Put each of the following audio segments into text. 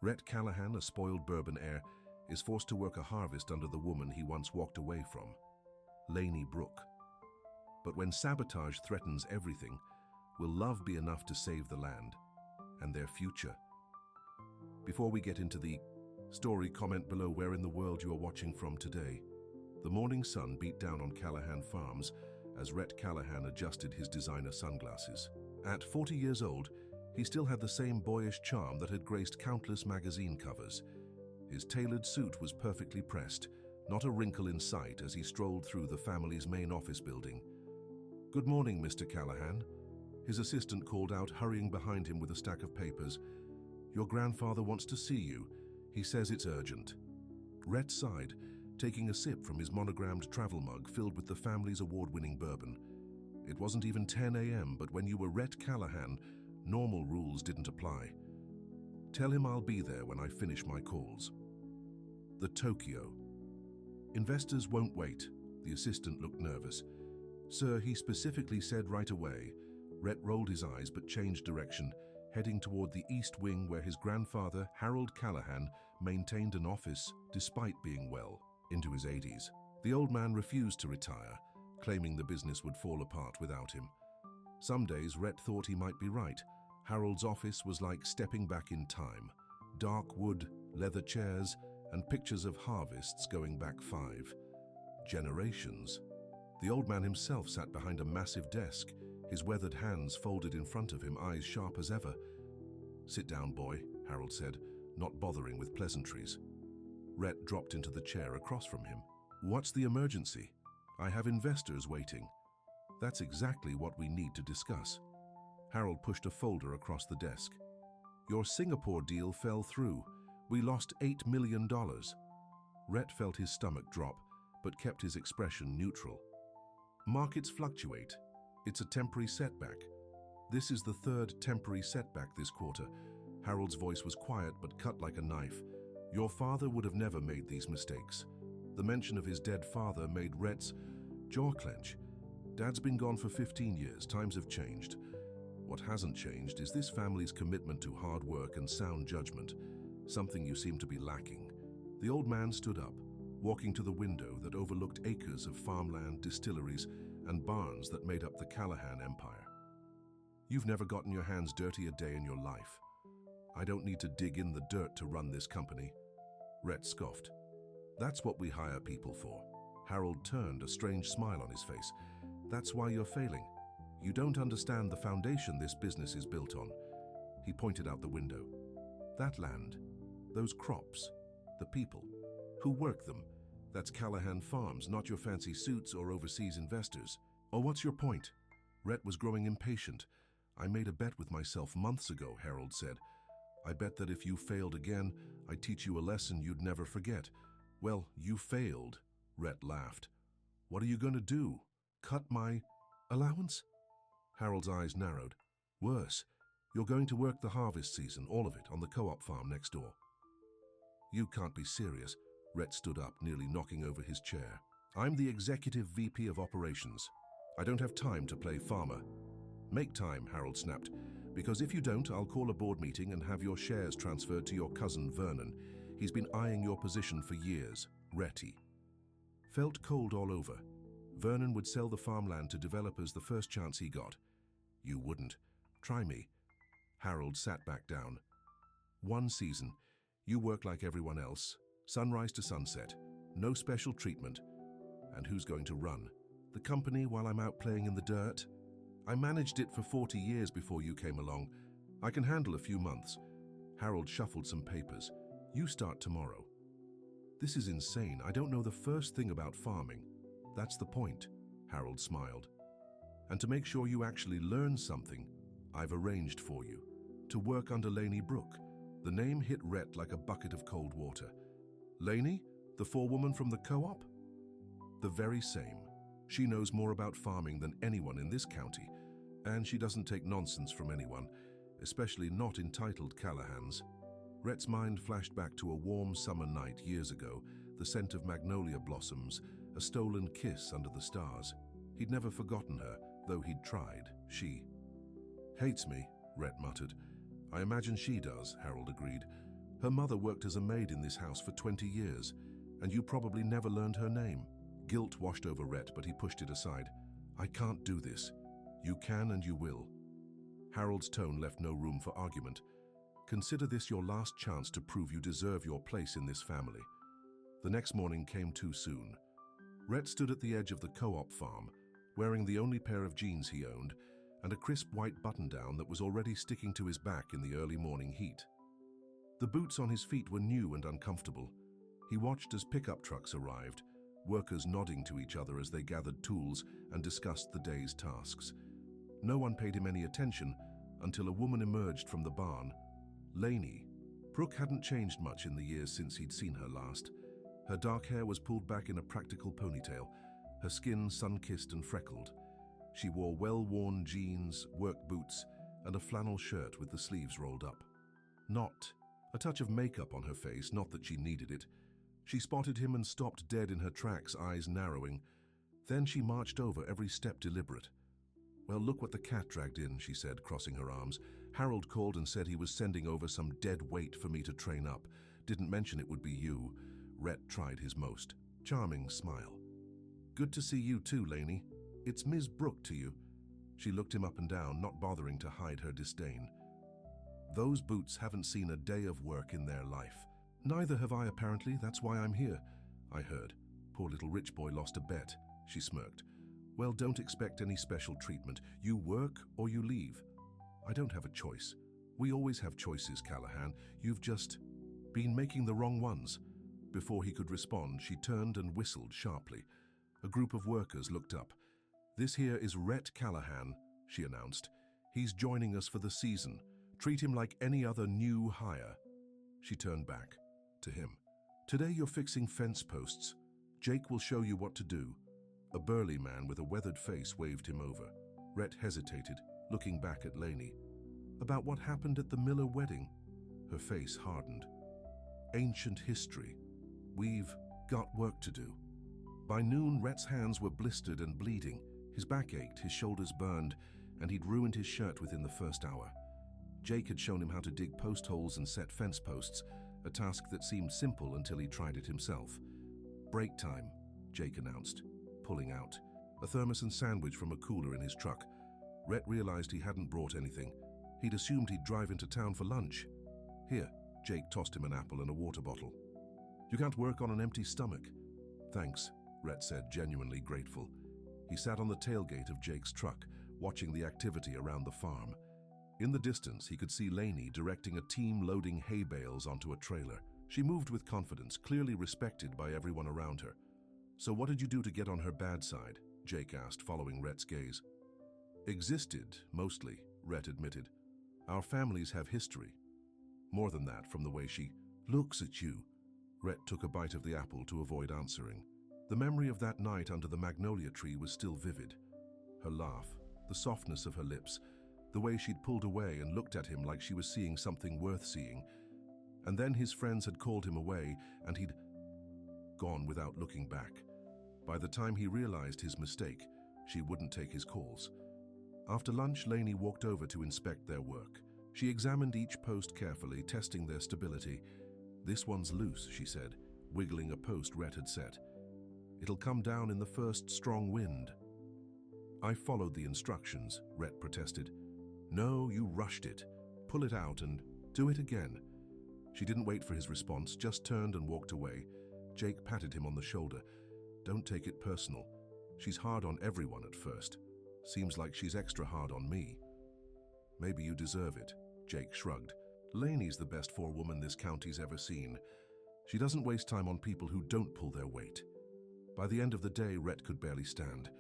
Rhett Callahan, a spoiled bourbon heir, is forced to work a harvest under the woman he once walked away from, Lainey Brooke. But when sabotage threatens everything, will love be enough to save the land and their future? Before we get into the story, comment below where in the world you are watching from today. The morning sun beat down on Callahan Farms as Rhett Callahan adjusted his designer sunglasses. At 40 years old, he still had the same boyish charm that had graced countless magazine covers. His tailored suit was perfectly pressed, not a wrinkle in sight as he strolled through the family's main office building. "Good morning, Mr. Callahan," his assistant called out, hurrying behind him with a stack of papers. "Your grandfather wants to see you. He says it's urgent." Rhett sighed, taking a sip from his monogrammed travel mug filled with the family's award-winning bourbon. It wasn't even 10 a.m., but when you were Rhett Callahan, normal rules didn't apply. "Tell him I'll be there when I finish my calls." The Tokyo. "Investors won't wait." The assistant looked nervous. "Sir, he specifically said right away." Rhett rolled his eyes but changed direction, heading toward the East Wing where his grandfather, Harold Callahan, maintained an office despite being well into his 80s. The old man refused to retire, claiming the business would fall apart without him. Some days Rhett thought he might be right. Harold's office was like stepping back in time. Dark wood, leather chairs, and pictures of harvests going back 5 generations. The old man himself sat behind a massive desk, his weathered hands folded in front of him, eyes sharp as ever. "Sit down, boy," Harold said, not bothering with pleasantries. Rhett dropped into the chair across from him. "What's the emergency?" "I have investors waiting." "That's exactly what we need to discuss." Harold pushed a folder across the desk. "Your Singapore deal fell through. We lost $8 million. Rhett felt his stomach drop, but kept his expression neutral. "Markets fluctuate. It's a temporary setback." "This is the third temporary setback this quarter." Harold's voice was quiet but cut like a knife. "Your father would have never made these mistakes." The mention of his dead father made Rhett's jaw clench. "Dad's been gone for 15 years. Times have changed. What hasn't changed is this family's commitment to hard work and sound judgment, something you seem to be lacking." The old man stood up, walking to the window that overlooked acres of farmland, distilleries, and barns that made up the Callahan empire. "You've never gotten your hands dirty a day in your life. I don't need to dig in the dirt to run this company." Rhett scoffed. "That's what we hire people for." Harold turned, a strange smile on his face. "That's why you're failing. You don't understand the foundation this business is built on." He pointed out the window. "That land, those crops, the people who work them, that's Callahan Farms, not your fancy suits or overseas investors." "Oh, what's your point?" Rhett was growing impatient. "I made a bet with myself months ago," Harold said. "I bet that if you failed again, I'd teach you a lesson you'd never forget." "Well, you failed," Rhett laughed. "What are you going to do? Cut my allowance?" Harold's eyes narrowed. "Worse, you're going to work the harvest season, all of it, on the co-op farm next door." "You can't be serious." Rhett stood up, nearly knocking over his chair. "I'm the executive VP of operations. I don't have time to play farmer." "Make time," Harold snapped, "because if you don't, I'll call a board meeting and have your shares transferred to your cousin Vernon. He's been eyeing your position for years." Retty felt cold all over. Vernon would sell the farmland to developers the first chance he got. "You wouldn't. Try me." Harold sat back down. "One season. You work like everyone else. Sunrise to sunset. No special treatment. And who's going to run the company while I'm out playing in the dirt? I managed it for 40 years before you came along. I can handle a few months." Harold shuffled some papers. "You start tomorrow." "This is insane. I don't know the first thing about farming." "That's the point," Harold smiled. "And to make sure you actually learn something, I've arranged for you to work under Lainey Brooke." The name hit Rhett like a bucket of cold water. "Lainey? The forewoman from the co-op?" "The very same. She knows more about farming than anyone in this county, and she doesn't take nonsense from anyone, especially not entitled Callahans." Rhett's mind flashed back to a warm summer night years ago, the scent of magnolia blossoms, a stolen kiss under the stars. He'd never forgotten her, though he'd tried. "She hates me," Rhett muttered. "I imagine she does," Harold agreed. Her mother worked as a maid in this house for 20 years, and you probably never learned her name. Guilt washed over Rhett, but he pushed it aside. I can't do this. You can and you will. Harold's tone left no room for argument. Consider this your last chance to prove you deserve your place in this family. The next morning came too soon. Rhett stood at the edge of the co-op farm, wearing the only pair of jeans he owned and a crisp white button-down that was already sticking to his back in the early morning heat. The boots on his feet were new and uncomfortable. He watched as pickup trucks arrived, workers nodding to each other as they gathered tools and discussed the day's tasks. No one paid him any attention until a woman emerged from the barn. Lainey. Brooke hadn't changed much in the years since he'd seen her last. Her dark hair was pulled back in a practical ponytail, her skin sun-kissed and freckled. She wore well-worn jeans, work boots, and a flannel shirt with the sleeves rolled up. Not a touch of makeup on her face, not that she needed it. She spotted him and stopped dead in her tracks, eyes narrowing. Then she marched over, every step deliberate. Well, look what the cat dragged in, she said, crossing her arms. Harold called and said he was sending over some dead weight for me to train up. Didn't mention it would be you. Rhett tried his most. Charming smile. Good to see you too, Lainey. It's Ms. Brooke to you. She looked him up and down, not bothering to hide her disdain. Those boots haven't seen a day of work in their life. Neither have I, apparently. That's why I'm here. I heard. Poor little rich boy lost a bet. She smirked. Well, don't expect any special treatment. You work or you leave. I don't have a choice. We always have choices, Callahan. You've just been making the wrong ones. Before he could respond, she turned and whistled sharply. A group of workers looked up. This here is Rhett Callahan, she announced. He's joining us for the season. Treat him like any other new hire. She turned back to him. Today you're fixing fence posts. Jake will show you what to do. A burly man with a weathered face waved him over. Rhett hesitated, looking back at Lainey. About what happened at the Miller wedding? Her face hardened. Ancient history. We've got work to do. By noon, Rhett's hands were blistered and bleeding. His back ached, his shoulders burned, and he'd ruined his shirt within the first hour. Jake had shown him how to dig post holes and set fence posts, a task that seemed simple until he tried it himself. Break time, Jake announced, pulling out a thermos and sandwich from a cooler in his truck. Rhett realized he hadn't brought anything. He'd assumed he'd drive into town for lunch. Here, Jake tossed him an apple and a water bottle. You can't work on an empty stomach. Thanks, Rhett said, genuinely grateful. He sat on the tailgate of Jake's truck, watching the activity around the farm. In the distance, he could see Lainey directing a team loading hay bales onto a trailer. She moved with confidence, clearly respected by everyone around her. So what did you do to get on her bad side? Jake asked, following Rhett's gaze. Existed, mostly, Rhett admitted. Our families have history. More than that, from the way she looks at you. Rhett took a bite of the apple to avoid answering. The memory of that night under the magnolia tree was still vivid. Her laugh, the softness of her lips, the way she'd pulled away and looked at him like she was seeing something worth seeing. And then his friends had called him away, and he'd gone without looking back. By the time he realized his mistake, she wouldn't take his calls. After lunch, Lainey walked over to inspect their work. She examined each post carefully, testing their stability. This one's loose, she said, wiggling a post Rhett had set. It'll come down in the first strong wind. I followed the instructions, Rhett protested. No, you rushed it. Pull it out and do it again. She didn't wait for his response, just turned and walked away. Jake patted him on the shoulder. Don't take it personal. She's hard on everyone at first. Seems like she's extra hard on me. Maybe you deserve it, Jake shrugged. Lainey's the best forewoman this county's ever seen. She doesn't waste time on people who don't pull their weight. By the end of the day, Rhett could barely stand.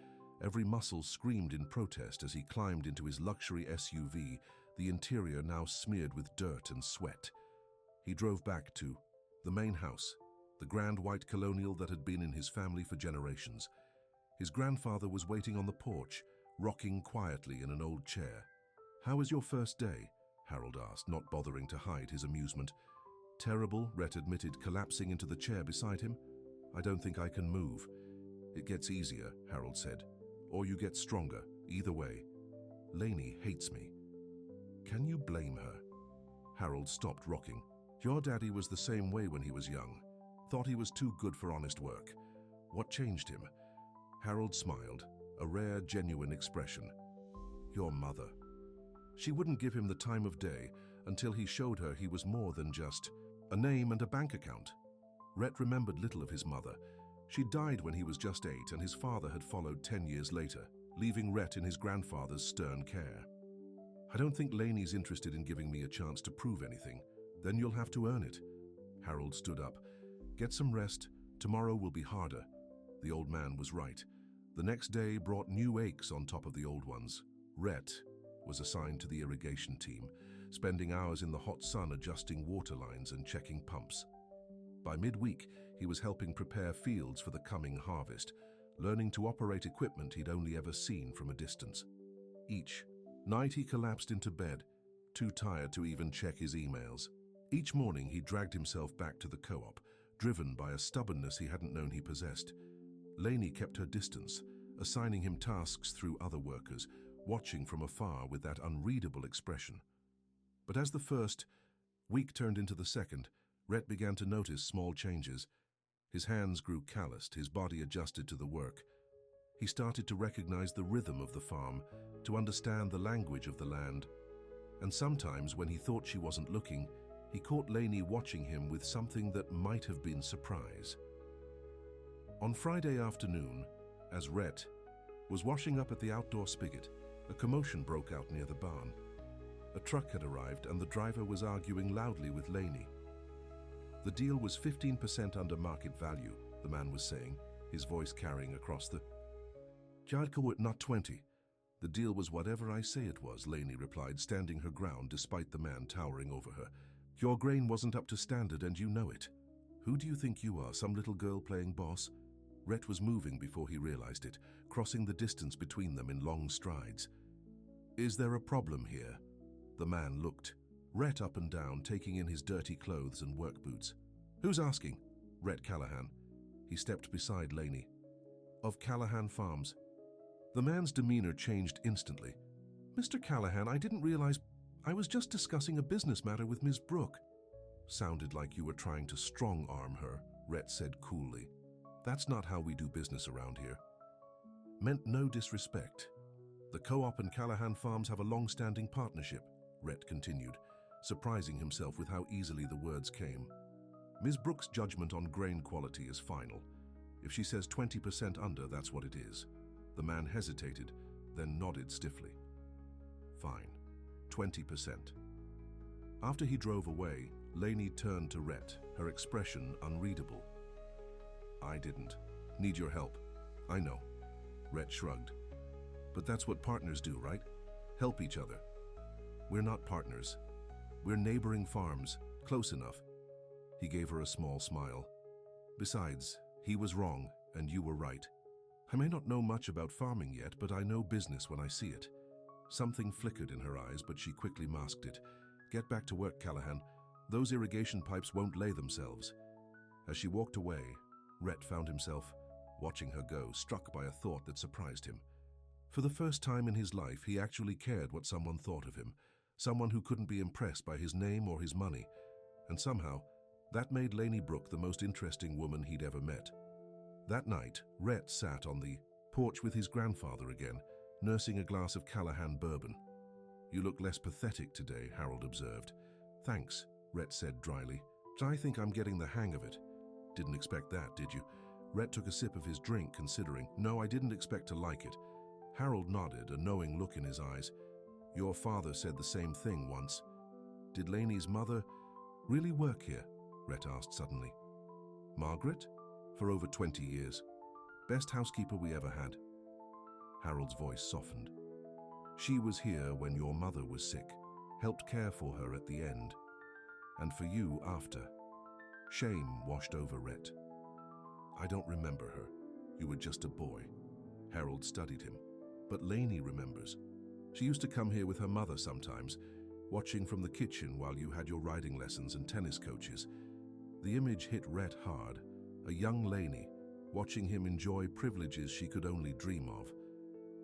Every muscle screamed in protest as he climbed into his luxury SUV, the interior now smeared with dirt and sweat. He drove back to the main house, the grand white colonial that had been in his family for generations. His grandfather was waiting on the porch, rocking quietly in an old chair. How was your first day? Harold asked, not bothering to hide his amusement. Terrible, Rhett admitted, collapsing into the chair beside him. I don't think I can move. It gets easier, Harold said. Or you get stronger, either way. Lainey hates me. Can you blame her? Harold stopped rocking. Your daddy was the same way when he was young. Thought he was too good for honest work. What changed him? Harold smiled, a rare, genuine expression. Your mother. She wouldn't give him the time of day until he showed her he was more than just a name and a bank account. Rhett remembered little of his mother. She died when he was just 8 and his father had followed 10 years later, leaving Rhett in his grandfather's stern care. I don't think Laney's interested in giving me a chance to prove anything. Then you'll have to earn it. Harold stood up. Get some rest. Tomorrow will be harder. The old man was right. The next day brought new aches on top of the old ones. Rhett was assigned to the irrigation team, spending hours in the hot sun adjusting water lines and checking pumps. By midweek, he was helping prepare fields for the coming harvest, learning to operate equipment he'd only ever seen from a distance. Each night he collapsed into bed, too tired to even check his emails. Each morning he dragged himself back to the co-op, driven by a stubbornness he hadn't known he possessed. Laney kept her distance, assigning him tasks through other workers, watching from afar with that unreadable expression. But as the first week turned into the second, Rhett began to notice small changes. His hands grew calloused, his body adjusted to the work. He started to recognize the rhythm of the farm, to understand the language of the land. And sometimes, when he thought she wasn't looking, he caught Laney watching him with something that might have been surprise. On Friday afternoon, as Rhett was washing up at the outdoor spigot, a commotion broke out near the barn. A truck had arrived and the driver was arguing loudly with Laney. The deal was 15% under market value, the man was saying, his voice carrying across the... Jadko, not 20. The deal was whatever I say it was, Laney replied, standing her ground despite the man towering over her. Your grain wasn't up to standard and you know it. Who do you think you are, some little girl playing boss? Rhett was moving before he realized it, crossing the distance between them in long strides. Is there a problem here? The man looked. Rhett up and down, taking in his dirty clothes and work boots. Who's asking? Rhett Callahan. He stepped beside Laney. Of Callahan Farms. The man's demeanor changed instantly. Mr. Callahan, I didn't realize... I was just discussing a business matter with Ms. Brooke. Sounded like you were trying to strong-arm her, Rhett said coolly. That's not how we do business around here. Meant no disrespect. The co-op and Callahan Farms have a long-standing partnership, Rhett continued, surprising himself with how easily the words came. Ms. Brooke's judgment on grain quality is final. If she says 20% under, that's what it is. The man hesitated, then nodded stiffly. Fine, 20%. After he drove away, Laney turned to Rhett, her expression unreadable. I didn't. Need your help. I know. Rhett shrugged. But that's what partners do, right? Help each other. We're not partners. We're neighboring farms, close enough. He gave her a small smile. Besides, he was wrong, and you were right. I may not know much about farming yet, but I know business when I see it. Something flickered in her eyes, but she quickly masked it. Get back to work, Callahan. Those irrigation pipes won't lay themselves. As she walked away, Rhett found himself watching her go, struck by a thought that surprised him. For the first time in his life, he actually cared what someone thought of him, someone who couldn't be impressed by his name or his money, and somehow, that made Laney Brooke the most interesting woman he'd ever met. That night, Rhett sat on the porch with his grandfather again, nursing a glass of Callahan bourbon. You look less pathetic today, Harold observed. Thanks, Rhett said dryly. I think I'm getting the hang of it. Didn't expect that, did you? Rhett took a sip of his drink, considering. No, I didn't expect to like it. Harold nodded, a knowing look in his eyes. Your father said the same thing once. Did Laney's mother really work here? Rhett asked suddenly. Margaret? For over 20 years. Best housekeeper we ever had. Harold's voice softened. She was here when your mother was sick, helped care for her at the end, and for you after. Shame washed over Rhett. I don't remember her. You were just a boy. Harold studied him. But Laney remembers. She used to come here with her mother sometimes, watching from the kitchen while you had your riding lessons and tennis coaches. The image hit Rhett hard. A young Laney, watching him enjoy privileges she could only dream of.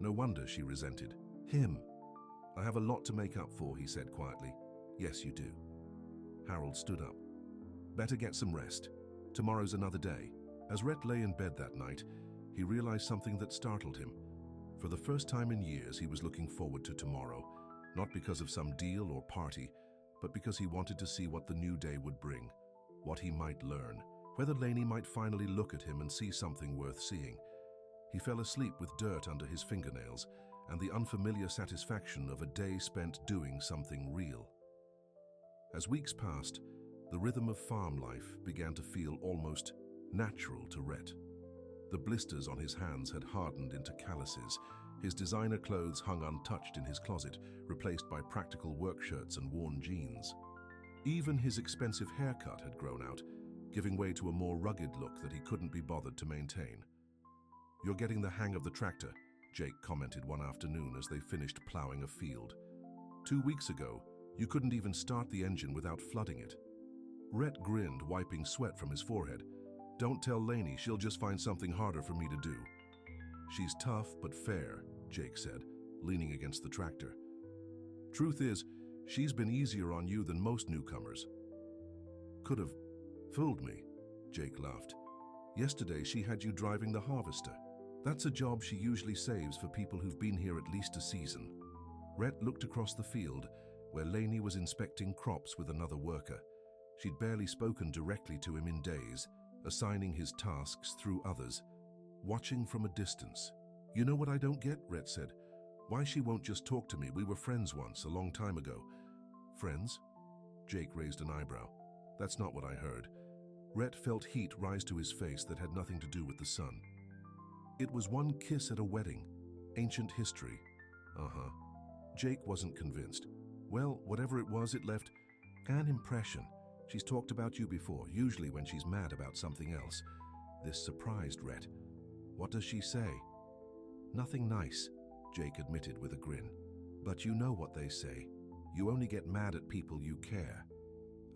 No wonder she resented him. I have a lot to make up for, he said quietly. Yes, you do. Harold stood up. Better get some rest. Tomorrow's another day. As Rhett lay in bed that night, he realized something that startled him. For the first time in years, he was looking forward to tomorrow, not because of some deal or party, but because he wanted to see what the new day would bring, what he might learn, whether Lainey might finally look at him and see something worth seeing. He fell asleep with dirt under his fingernails and the unfamiliar satisfaction of a day spent doing something real. As weeks passed, the rhythm of farm life began to feel almost natural to Rhett. The blisters on his hands had hardened into calluses. His designer clothes hung untouched in his closet, replaced by practical work shirts and worn jeans. Even his expensive haircut had grown out, giving way to a more rugged look that he couldn't be bothered to maintain. "You're getting the hang of the tractor," Jake commented one afternoon as they finished plowing a field. 2 weeks ago, you couldn't even start the engine without flooding it. Rhett grinned, wiping sweat from his forehead. "Don't tell Lainey, she'll just find something harder for me to do." "She's tough but fair," Jake said, leaning against the tractor. "Truth is, she's been easier on you than most newcomers." "Could have fooled me," Jake laughed. "Yesterday she had you driving the harvester. That's a job she usually saves for people who've been here at least a season." Rhett looked across the field, where Lainey was inspecting crops with another worker. She'd barely spoken directly to him in days, assigning his tasks through others, watching from a distance. "You know what I don't get?" Rhett said. "Why she won't just talk to me. We were friends once, a long time ago." "Friends?" Jake raised an eyebrow. "That's not what I heard." Rhett felt heat rise to his face that had nothing to do with the sun. "It was one kiss at a wedding. Ancient history." "Uh-huh." Jake wasn't convinced. "Well, whatever it was, it left an impression. She's talked about you before, usually when she's mad about something else." This surprised Rhett. "What does she say?" "Nothing nice," Jake admitted with a grin. "But you know what they say. You only get mad at people you care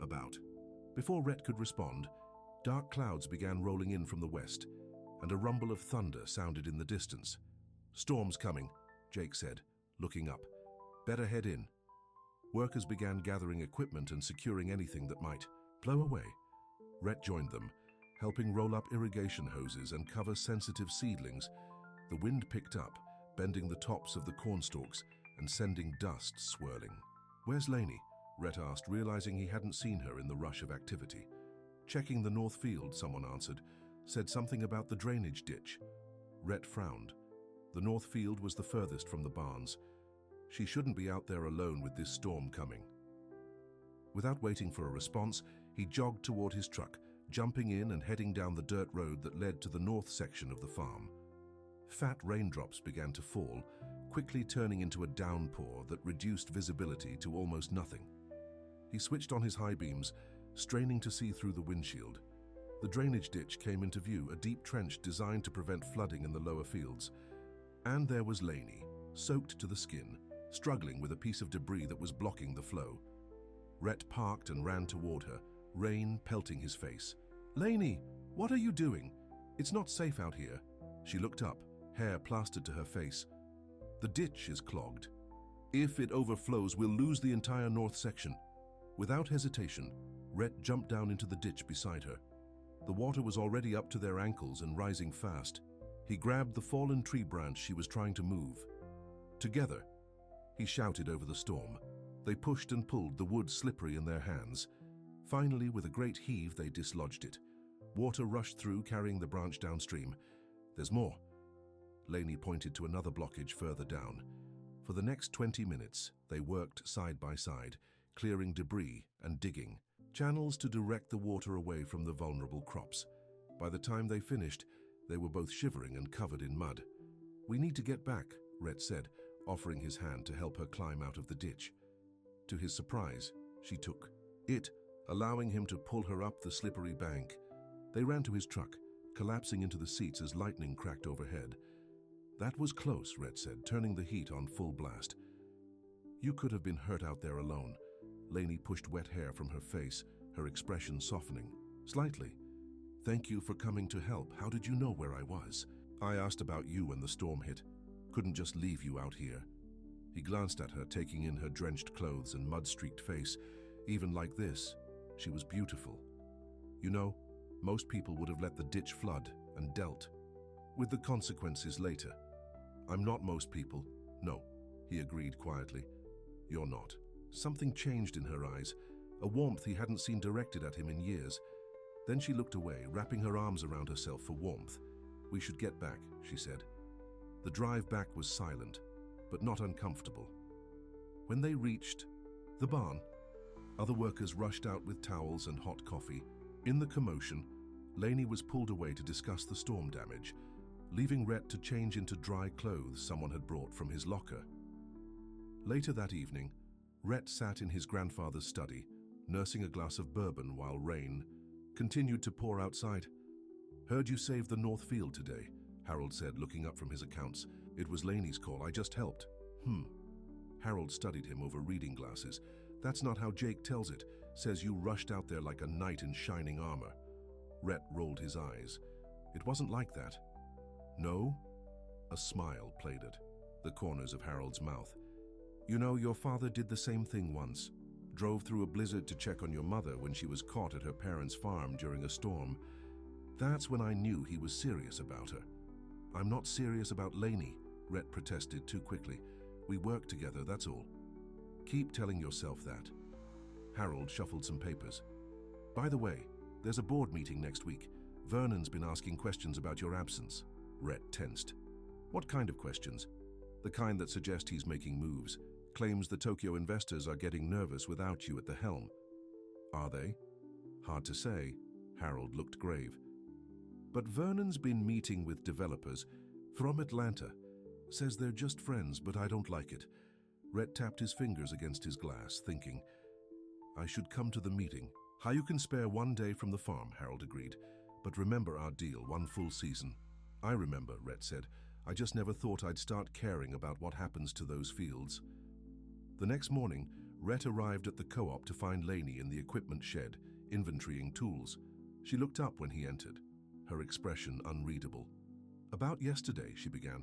about." Before Rhett could respond, dark clouds began rolling in from the west, and a rumble of thunder sounded in the distance. "Storm's coming," Jake said, looking up. "Better head in." Workers began gathering equipment and securing anything that might blow away. Rhett joined them, helping roll up irrigation hoses and cover sensitive seedlings. The wind picked up, bending the tops of the cornstalks and sending dust swirling. "Where's Lainey?" Rhett asked, realizing he hadn't seen her in the rush of activity. "Checking the north field," someone answered. "Said something about the drainage ditch." Rhett frowned. The north field was the furthest from the barns. She shouldn't be out there alone with this storm coming. Without waiting for a response, he jogged toward his truck, jumping in and heading down the dirt road that led to the north section of the farm. Fat raindrops began to fall, quickly turning into a downpour that reduced visibility to almost nothing. He switched on his high beams, straining to see through the windshield. The drainage ditch came into view, a deep trench designed to prevent flooding in the lower fields. And there was Lainey, soaked to the skin, struggling with a piece of debris that was blocking the flow. Rhett parked and ran toward her, rain pelting his face. "Lainey, what are you doing? It's not safe out here." She looked up, hair plastered to her face. "The ditch is clogged. If it overflows, we'll lose the entire north section." Without hesitation, Rhett jumped down into the ditch beside her. The water was already up to their ankles and rising fast. He grabbed the fallen tree branch she was trying to move. "Together," he shouted over the storm. They pushed and pulled, the wood slippery in their hands. Finally, with a great heave, they dislodged it. Water rushed through, carrying the branch downstream. "There's more." Lainey pointed to another blockage further down. For the next 20 minutes, they worked side by side, clearing debris and digging channels to direct the water away from the vulnerable crops. By the time they finished, they were both shivering and covered in mud. "We need to get back," Rhett said, offering his hand to help her climb out of the ditch. To his surprise, she took it, allowing him to pull her up the slippery bank. They ran to his truck, collapsing into the seats as lightning cracked overhead. "That was close," Rhett said, turning the heat on full blast. "You could have been hurt out there alone." Lainey pushed wet hair from her face, her expression softening slightly. "Thank you for coming to help. How did you know where I was?" "I asked about you when the storm hit. Couldn't just leave you out here." He glanced at her, taking in her drenched clothes and mud-streaked face. Even like this, she was beautiful. You know, most people would have let the ditch flood and dealt with the consequences later. I'm not most people. No, he agreed quietly. You're not. Something changed in her eyes, a warmth he hadn't seen directed at him in years. Then she looked away, wrapping her arms around herself for warmth. We should get back, she said. The drive back was silent, but not uncomfortable. When they reached the barn, other workers rushed out with towels and hot coffee. In the commotion, Laney was pulled away to discuss the storm damage, leaving Rhett to change into dry clothes someone had brought from his locker. Later that evening, Rhett sat in his grandfather's study, nursing a glass of bourbon while rain continued to pour outside. Heard you saved the North Field today, Harold said, looking up from his accounts. It was Laney's call. I just helped. Harold studied him over reading glasses. That's not how Jake tells it. Says you rushed out there like a knight in shining armor. Rhett rolled his eyes. It wasn't like that. No? A smile played at the corners of Harold's mouth. You know, your father did the same thing once. Drove through a blizzard to check on your mother when she was caught at her parents' farm during a storm. That's when I knew he was serious about her. I'm not serious about Laney, Rhett protested too quickly. We work together, that's all. Keep telling yourself that. Harold shuffled some papers. By the way, there's a board meeting next week. Vernon's been asking questions about your absence. Rhett tensed. What kind of questions? The kind that suggest he's making moves. Claims the Tokyo investors are getting nervous without you at the helm. Are they? Hard to say. Harold looked grave. But Vernon's been meeting with developers from Atlanta. Says they're just friends, but I don't like it. Rhett tapped his fingers against his glass, thinking, I should come to the meeting. How you can spare one day from the farm, Harold agreed. But remember our deal, one full season. I remember, Rhett said. I just never thought I'd start caring about what happens to those fields. The next morning, Rhett arrived at the co-op to find Laney in the equipment shed, inventorying tools. She looked up when he entered, her expression unreadable. About yesterday, she began.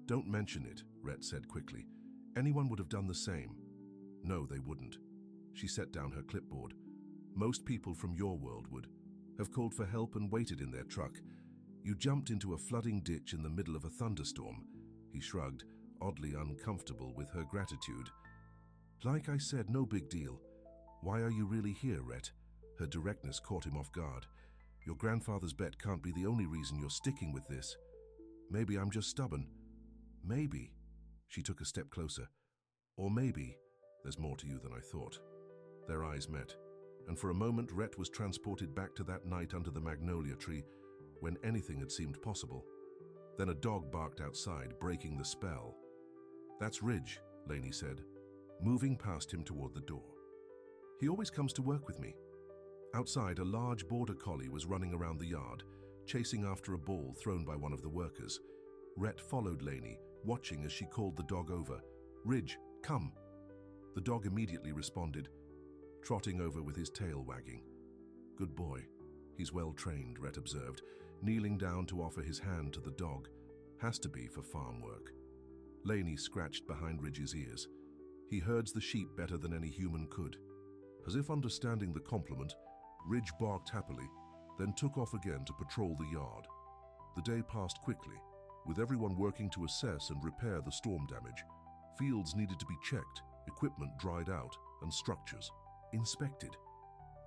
Don't mention it, Rhett said quickly. Anyone would have done the same. No, they wouldn't. She set down her clipboard. Most people from your world would have called for help and waited in their truck. You jumped into a flooding ditch in the middle of a thunderstorm. He shrugged, oddly uncomfortable with her gratitude. Like I said, no big deal. Why are you really here, Rhett? Her directness caught him off guard. Your grandfather's bet can't be the only reason you're sticking with this. Maybe I'm just stubborn. Maybe. She took a step closer. Or maybe there's more to you than I thought. Their eyes met, and for a moment Rhett was transported back to that night under the magnolia tree when anything had seemed possible. Then a dog barked outside, breaking the spell. That's Ridge, Laney said, moving past him toward the door. He always comes to work with me. Outside, a large border collie was running around the yard, chasing after a ball thrown by one of the workers. Rhett followed Laney, watching as she called the dog over. Ridge, come. The dog immediately responded, trotting over with his tail wagging. Good boy. He's well trained, Rhett observed, kneeling down to offer his hand to the dog. Has to be for farm work. Laney scratched behind Ridge's ears. He herds the sheep better than any human could. As if understanding the compliment, Ridge barked happily, then took off again to patrol the yard. The day passed quickly, with everyone working to assess and repair the storm damage. Fields needed to be checked, equipment dried out, and structures inspected.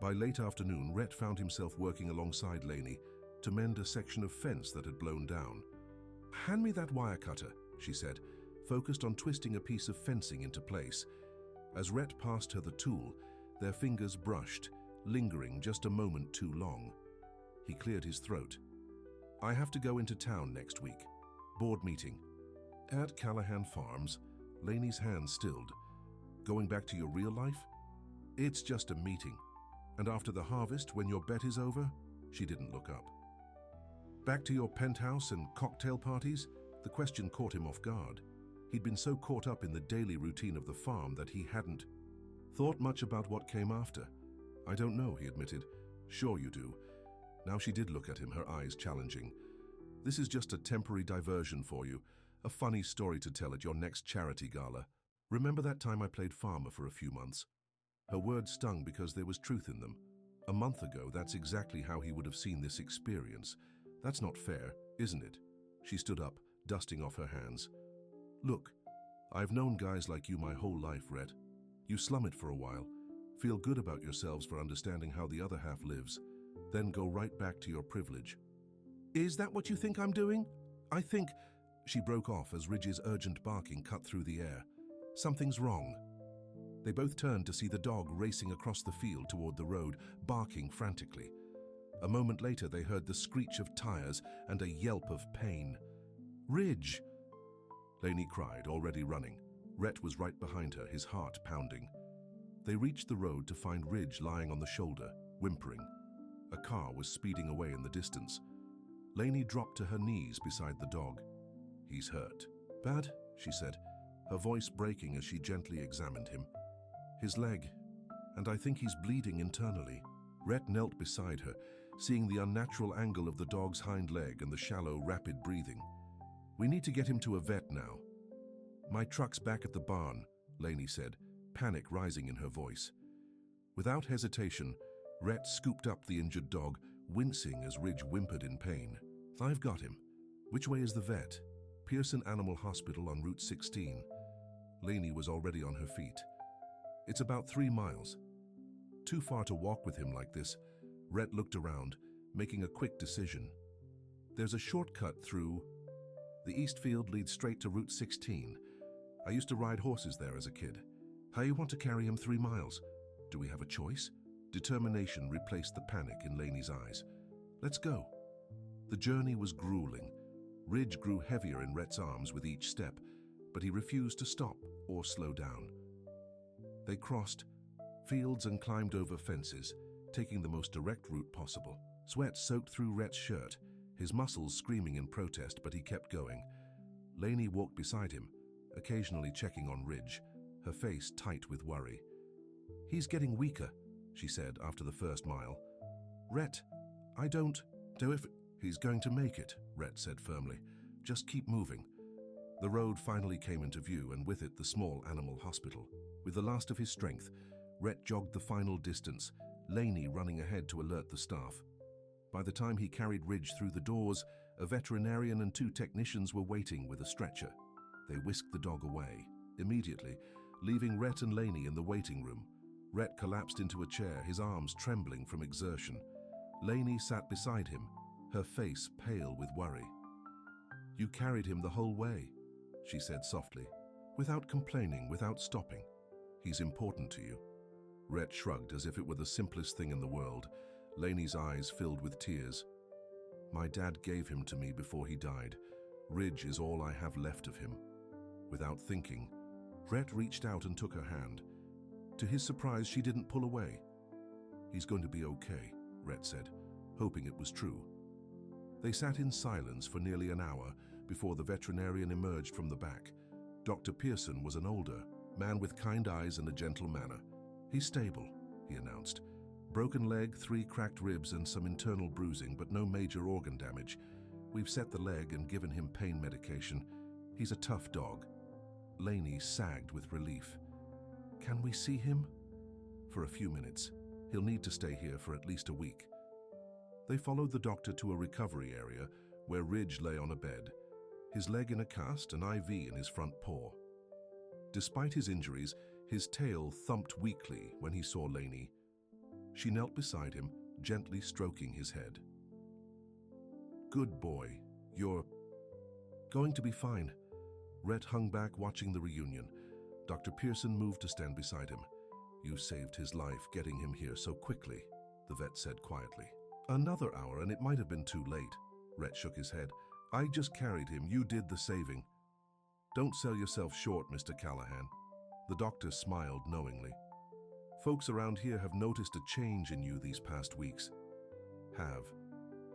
By late afternoon, Rhett found himself working alongside Laney to mend a section of fence that had blown down. Hand me that wire cutter, she said, focused on twisting a piece of fencing into place. As Rhett passed her the tool, their fingers brushed, lingering just a moment too long. He cleared his throat. I have to go into town next week. Board meeting. At Callahan Farms, Laney's hand stilled. Going back to your real life? It's just a meeting. And after the harvest, when your bet is over? She didn't look up. Back to your penthouse and cocktail parties? The question caught him off guard. He'd been so caught up in the daily routine of the farm that he hadn't thought much about what came after. I don't know, he admitted. Sure you do. Now she did look at him, her eyes challenging. This is just a temporary diversion for you, a funny story to tell at your next charity gala. Remember that time I played farmer for a few months? Her words stung because there was truth in them. A month ago, that's exactly how he would have seen this experience. That's not fair, isn't it? She stood up, dusting off her hands. Look, I've known guys like you my whole life, Rhett. You slum it for a while, feel good about yourselves for understanding how the other half lives, then go right back to your privilege. Is that what you think I'm doing? I think... She broke off as Ridge's urgent barking cut through the air. Something's wrong. They both turned to see the dog racing across the field toward the road, barking frantically. A moment later, they heard the screech of tires and a yelp of pain. Ridge! Lainey cried, already running. Rhett was right behind her, his heart pounding. They reached the road to find Ridge lying on the shoulder, whimpering. A car was speeding away in the distance. Lainey dropped to her knees beside the dog. He's hurt. Bad, she said, her voice breaking as she gently examined him. His leg, and I think he's bleeding internally. Rhett knelt beside her, seeing the unnatural angle of the dog's hind leg and the shallow, rapid breathing. We need to get him to a vet now. My truck's back at the barn, Lainey said, panic rising in her voice. Without hesitation, Rhett scooped up the injured dog, wincing as Ridge whimpered in pain. I've got him. Which way is the vet? Pearson Animal Hospital on Route 16. Lainey was already on her feet. It's about 3 miles. Too far to walk with him like this. Rhett looked around, making a quick decision. There's a shortcut through... The east field leads straight to Route 16. I used to ride horses there as a kid. How you want to carry him 3 miles? Do we have a choice? Determination replaced the panic in Lainey's eyes. Let's go. The journey was grueling. Ridge grew heavier in Rhett's arms with each step, but he refused to stop or slow down. They crossed fields and climbed over fences, taking the most direct route possible. Sweat soaked through Rhett's shirt, his muscles screaming in protest, but he kept going. Lainey walked beside him, occasionally checking on Ridge, her face tight with worry. He's getting weaker, she said after the first mile. Rhett, I don't know if he's going to make it, Rhett said firmly. Just keep moving. The road finally came into view, and with it the small animal hospital. With the last of his strength, Rhett jogged the final distance, Lainey running ahead to alert the staff. By the time he carried Ridge through the doors, a veterinarian and 2 technicians were waiting with a stretcher. They whisked the dog away, immediately, leaving Rhett and Lainey in the waiting room. Rhett collapsed into a chair, his arms trembling from exertion. Lainey sat beside him, her face pale with worry. You carried him the whole way, she said softly, without complaining, without stopping. He's important to you. Rhett shrugged as if it were the simplest thing in the world. Lainey's eyes filled with tears. My dad gave him to me before he died. Ridge is all I have left of him. Without thinking, Rhett reached out and took her hand. To his surprise, she didn't pull away. He's going to be okay, Rhett said, hoping it was true. They sat in silence for nearly an hour before the veterinarian emerged from the back. Dr. Pearson was an older man with kind eyes and a gentle manner. He's stable, he announced. Broken leg, 3 cracked ribs and some internal bruising, but no major organ damage. We've set the leg and given him pain medication. He's a tough dog. Lainey sagged with relief. Can we see him? For a few minutes. He'll need to stay here for at least a week. They followed the doctor to a recovery area where Ridge lay on a bed, his leg in a cast, an IV in his front paw. Despite his injuries, his tail thumped weakly when he saw Lainey. She knelt beside him, gently stroking his head. Good boy, you're going to be fine. Rhett hung back watching the reunion. Dr. Pearson moved to stand beside him. You saved his life getting him here so quickly, the vet said quietly. Another hour and it might have been too late. Rhett shook his head. I just carried him. You did the saving. Don't sell yourself short, Mr. Callahan. The doctor smiled knowingly. Folks around here have noticed a change in you these past weeks. Have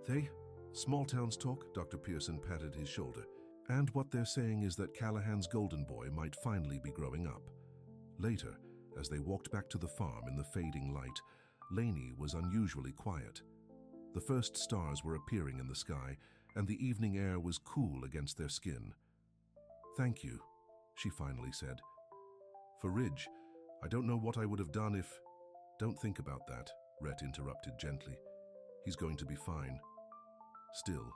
they? Small towns talk, Dr. Pearson patted his shoulder. And what they're saying is that Callahan's golden boy might finally be growing up. Later, as they walked back to the farm in the fading light, Lainey was unusually quiet. The first stars were appearing in the sky, and the evening air was cool against their skin. Thank you, she finally said. For Ridge, I don't know what I would have done if... Don't think about that, Rhett interrupted gently. He's going to be fine. Still,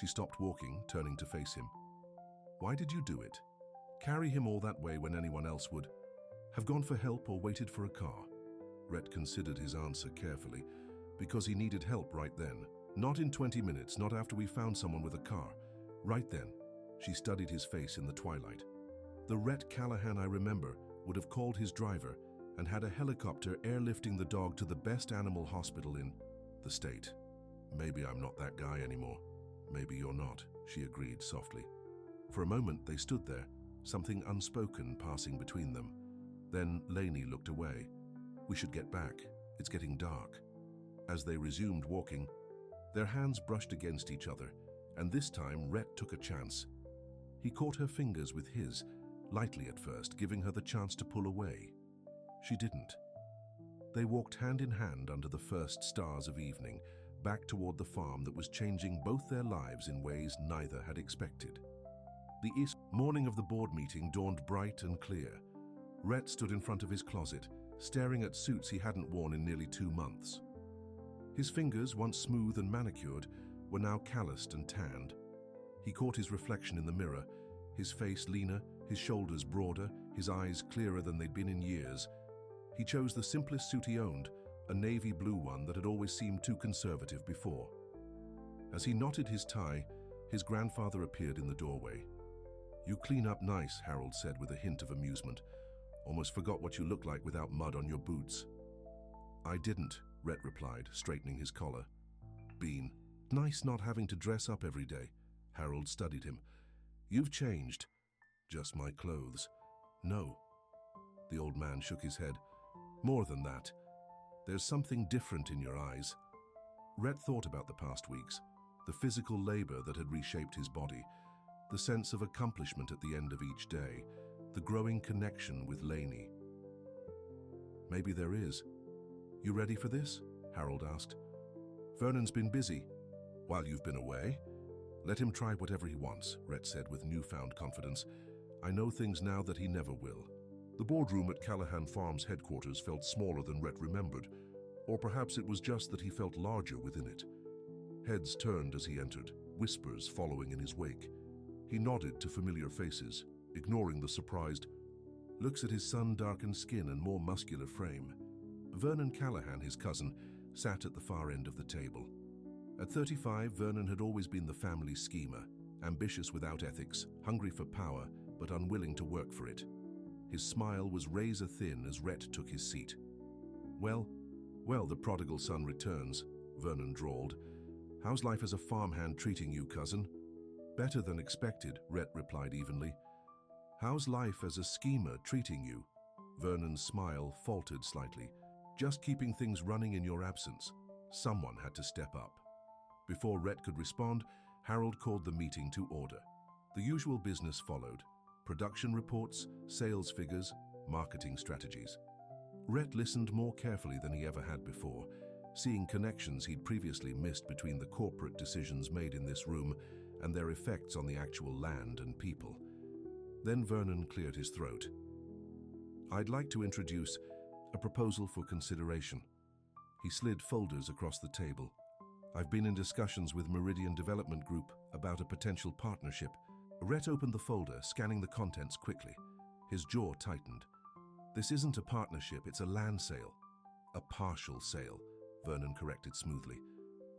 she stopped walking, turning to face him. Why did you do it? Carry him all that way when anyone else would have gone for help or waited for a car? Rhett considered his answer carefully, because he needed help right then. Not in 20 minutes, not after we found someone with a car. Right then, she studied his face in the twilight. The Rhett Callahan I remember would have called his driver and had a helicopter airlifting the dog to the best animal hospital in the state. Maybe I'm not that guy anymore. Maybe you're not, she agreed softly. For a moment they stood there, something unspoken passing between them. Then Lainey looked away. We should get back. It's getting dark. As they resumed walking, their hands brushed against each other, and this time Rhett took a chance. He caught her fingers with his, lightly at first, giving her the chance to pull away. She didn't. They walked hand in hand under the first stars of evening, back toward the farm that was changing both their lives in ways neither had expected. The morning of the board meeting dawned bright and clear. Rhett stood in front of his closet, staring at suits he hadn't worn in nearly 2 months. His fingers, once smooth and manicured, were now calloused and tanned. He caught his reflection in the mirror, his face leaner, his shoulders broader, his eyes clearer than they'd been in years. He chose the simplest suit he owned, a navy blue one that had always seemed too conservative before. As he knotted his tie, his grandfather appeared in the doorway. "You clean up nice," Harold said with a hint of amusement. "Almost forgot what you look like without mud on your boots." "I didn't," Rhett replied, straightening his collar. "Bean, nice not having to dress up every day." Harold studied him. "You've changed." "Just my clothes." "No." The old man shook his head. "More than that. There's something different in your eyes." Rhett thought about the past weeks, the physical labor that had reshaped his body, the sense of accomplishment at the end of each day, the growing connection with Lainey. "Maybe there is." "You ready for this?" Harold asked. "Vernon's been busy while you've been away. Let him try whatever he wants," Rhett said with newfound confidence. "I know things now that he never will." The boardroom at Callahan Farms headquarters felt smaller than Rhett remembered, or perhaps it was just that he felt larger within it. Heads turned as he entered, whispers following in his wake. He nodded to familiar faces, ignoring the surprised looks at his sun-darkened skin and more muscular frame. Vernon Callahan, his cousin, sat at the far end of the table. At 35, Vernon had always been the family schemer, ambitious without ethics, hungry for power, but unwilling to work for it. His smile was razor-thin as Rhett took his seat. Well, the prodigal son returns," Vernon drawled. "How's life as a farmhand treating you, cousin?" "Better than expected," Rhett replied evenly. "How's life as a schemer treating you?" Vernon's smile faltered slightly. "Just keeping things running in your absence. Someone had to step up." Before Rhett could respond, Harold called the meeting to order. The usual business followed: production reports, sales figures, marketing strategies. Rhett listened more carefully than he ever had before, seeing connections he'd previously missed between the corporate decisions made in this room and their effects on the actual land and people. Then Vernon cleared his throat. "I'd like to introduce a proposal for consideration." He slid folders across the table. "I've been in discussions with Meridian Development Group about a potential partnership." Rhett opened the folder, scanning the contents quickly. His jaw tightened. "This isn't a partnership, it's a land sale." "A partial sale," Vernon corrected smoothly.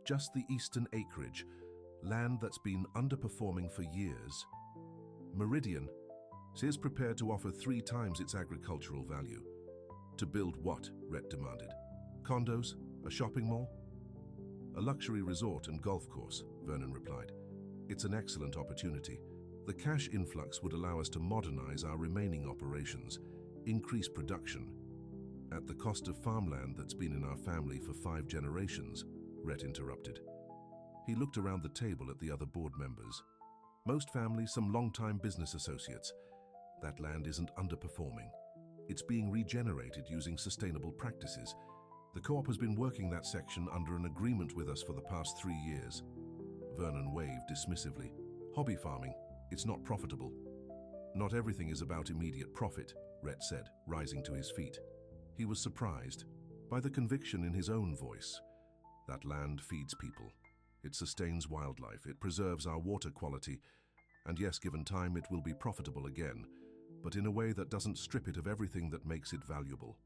"Just the eastern acreage, land that's been underperforming for years. Meridian is prepared to offer 3 times its agricultural value." "To build what?" Rhett demanded. "Condos? A shopping mall?" "A luxury resort and golf course," Vernon replied. "It's an excellent opportunity. The cash influx would allow us to modernize our remaining operations, increase production, at the cost of farmland that's been in our family for 5 generations, Rhett interrupted. He looked around the table at the other board members. Most families, some long-time business associates. That land isn't underperforming. It's being regenerated using sustainable practices. The co-op has been working that section under an agreement with us for the past 3 years. Vernon waved dismissively. "Hobby farming. It's not profitable." "Not everything is about immediate profit," Rhett said, rising to his feet. He was surprised. by the conviction in his own voice. That land feeds people. It sustains wildlife. It preserves our water quality. And yes, given time, it will be profitable again, but in a way that doesn't strip it of everything that makes it valuable.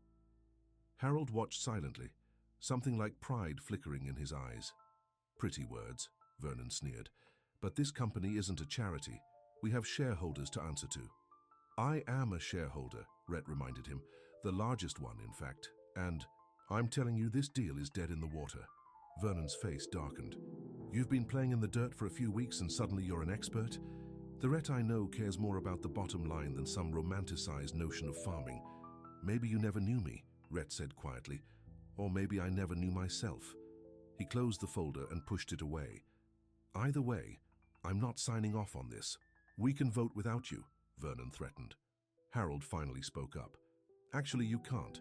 Harold watched silently, something like pride flickering in his eyes. Pretty words, Vernon sneered. But this company isn't a charity. We have shareholders to answer to. I am a shareholder, Rhett reminded him. The largest one, in fact. And I'm telling you, this deal is dead in the water. Vernon's face darkened. You've been playing in the dirt for a few weeks and suddenly you're an expert? The Rhett I know cares more about the bottom line than some romanticized notion of farming. Maybe you never knew me, Rhett said quietly. Or maybe I never knew myself. He closed the folder and pushed it away. Either way, I'm not signing off on this. We can vote without you, Vernon threatened. Harold finally spoke up. Actually, you can't.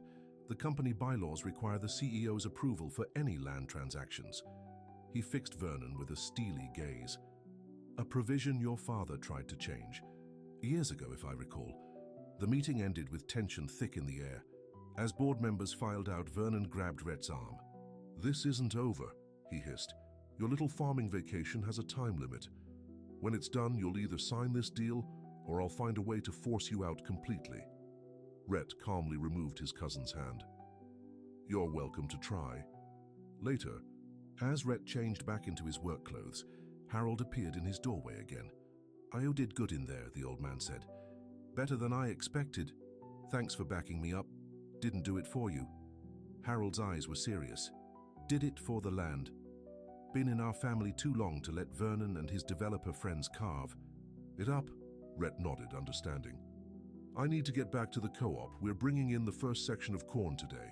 The company bylaws require the CEO's approval for any land transactions. He fixed Vernon with a steely gaze. A provision your father tried to change. Years ago, if I recall. The meeting ended with tension thick in the air. As board members filed out, Vernon grabbed Rhett's arm. This isn't over, he hissed. Your little farming vacation has a time limit. When it's done, you'll either sign this deal or I'll find a way to force you out completely. Rhett calmly removed his cousin's hand. You're welcome to try. Later, as Rhett changed back into his work clothes, Harold appeared in his doorway again. I did good in there, the old man said. Better than I expected. Thanks for backing me up. Didn't do it for you. Harold's eyes were serious. Did it for the land. Been in our family too long to let Vernon and his developer friends carve it up. Rhett nodded, understanding. I need to get back to the co-op. We're bringing in the first section of corn today.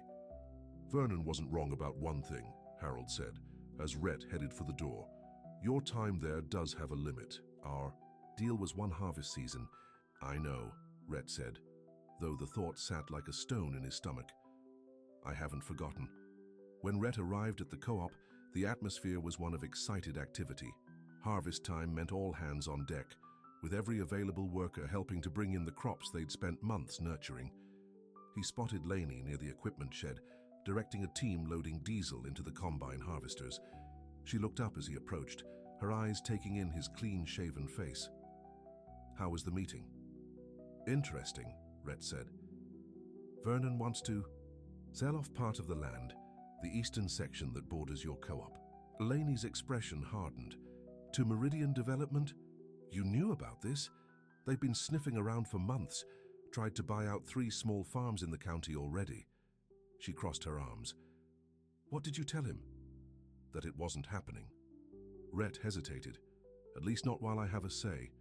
Vernon wasn't wrong about one thing, Harold said, as Rhett headed for the door. Your time there does have a limit. Our deal was one harvest season. I know, Rhett said, though the thought sat like a stone in his stomach. I haven't forgotten. When Rhett arrived at the co-op, the atmosphere was one of excited activity. Harvest time meant all hands on deck, with every available worker helping to bring in the crops they'd spent months nurturing. He spotted Laney near the equipment shed, directing a team loading diesel into the combine harvesters. She looked up as he approached, her eyes taking in his clean-shaven face. How was the meeting? Interesting, Rhett said. Vernon wants to sell off part of the land, the eastern section that borders your co-op. Laney's expression hardened. To Meridian Development? You knew about this? They've been sniffing around for months, tried to buy out 3 small farms in the county already. She crossed her arms. What did you tell him? That it wasn't happening. Rhett hesitated. At least not while I have a say.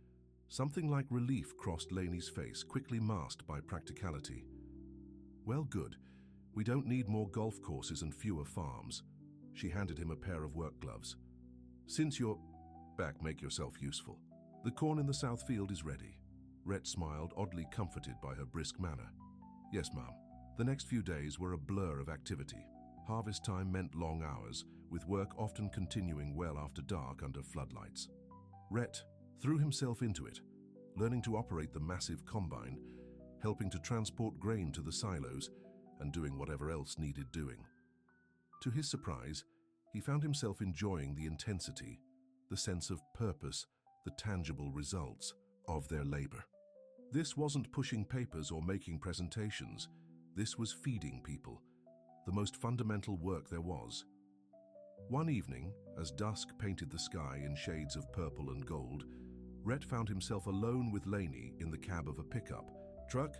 Something like relief crossed Laney's face, quickly masked by practicality. Well, good. We don't need more golf courses and fewer farms. She handed him a pair of work gloves. Since you're back, make yourself useful. The corn in the south field is ready. Rhett smiled, oddly comforted by her brisk manner. Yes, ma'am. The next few days were a blur of activity. Harvest time meant long hours, with work often continuing well after dark under floodlights. Rhett threw himself into it, learning to operate the massive combine, helping to transport grain to the silos, and doing whatever else needed doing. To his surprise, he found himself enjoying the intensity, the sense of purpose, the tangible results of their labor. This wasn't pushing papers or making presentations. This was feeding people, the most fundamental work there was. One evening, as dusk painted the sky in shades of purple and gold, Rhett found himself alone with Laney in the cab of a pickup truck,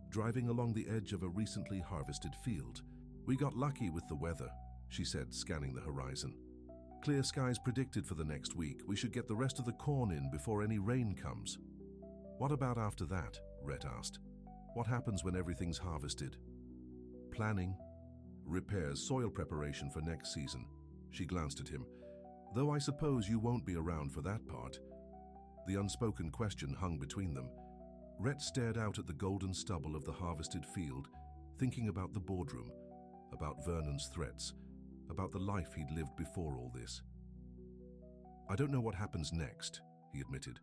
driving along the edge of a recently harvested field. We got lucky with the weather, she said, scanning the horizon. Clear skies predicted for the next week. We should get the rest of the corn in before any rain comes. What about after that? Rhett asked. What happens when everything's harvested? Planning, repairs, soil preparation for next season. She glanced at him. Though I suppose you won't be around for that part. The unspoken question hung between them. Rhett stared out at the golden stubble of the harvested field, thinking about the boardroom, about Vernon's threats, about the life he'd lived before all this. I don't know what happens next, he admitted.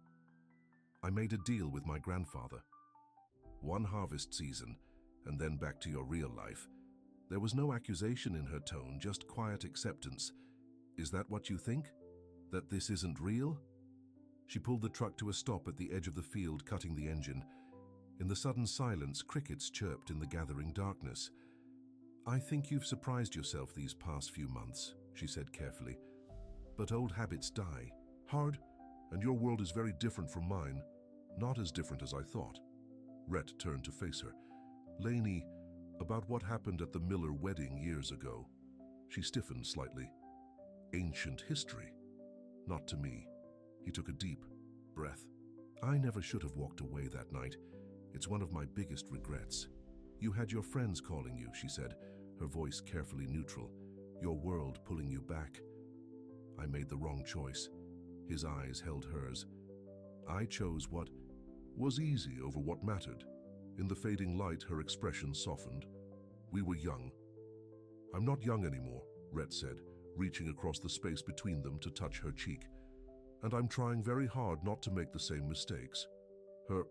I made a deal with my grandfather. One harvest season, and then back to your real life. There was no accusation in her tone, just quiet acceptance. Is that what you think? That this isn't real? She pulled the truck to a stop at the edge of the field, cutting the engine. In the sudden silence, crickets chirped in the gathering darkness. I think you've surprised yourself these past few months, she said carefully. But old habits die. Hard, and your world is very different from mine. Not as different as I thought. Rhett turned to face her. Lainey, about what happened at the Miller wedding years ago. She stiffened slightly. Ancient history. Not to me. He took a deep breath. I never should have walked away that night. It's one of my biggest regrets. You had your friends calling you, she said, her voice carefully neutral. Your world pulling you back. I made the wrong choice. His eyes held hers. I chose what was easy over what mattered. In the fading light, her expression softened. We were young. I'm not young anymore, Rhett said, reaching across the space between them to touch her cheek. And I'm trying very hard not to make the same mistakes. Her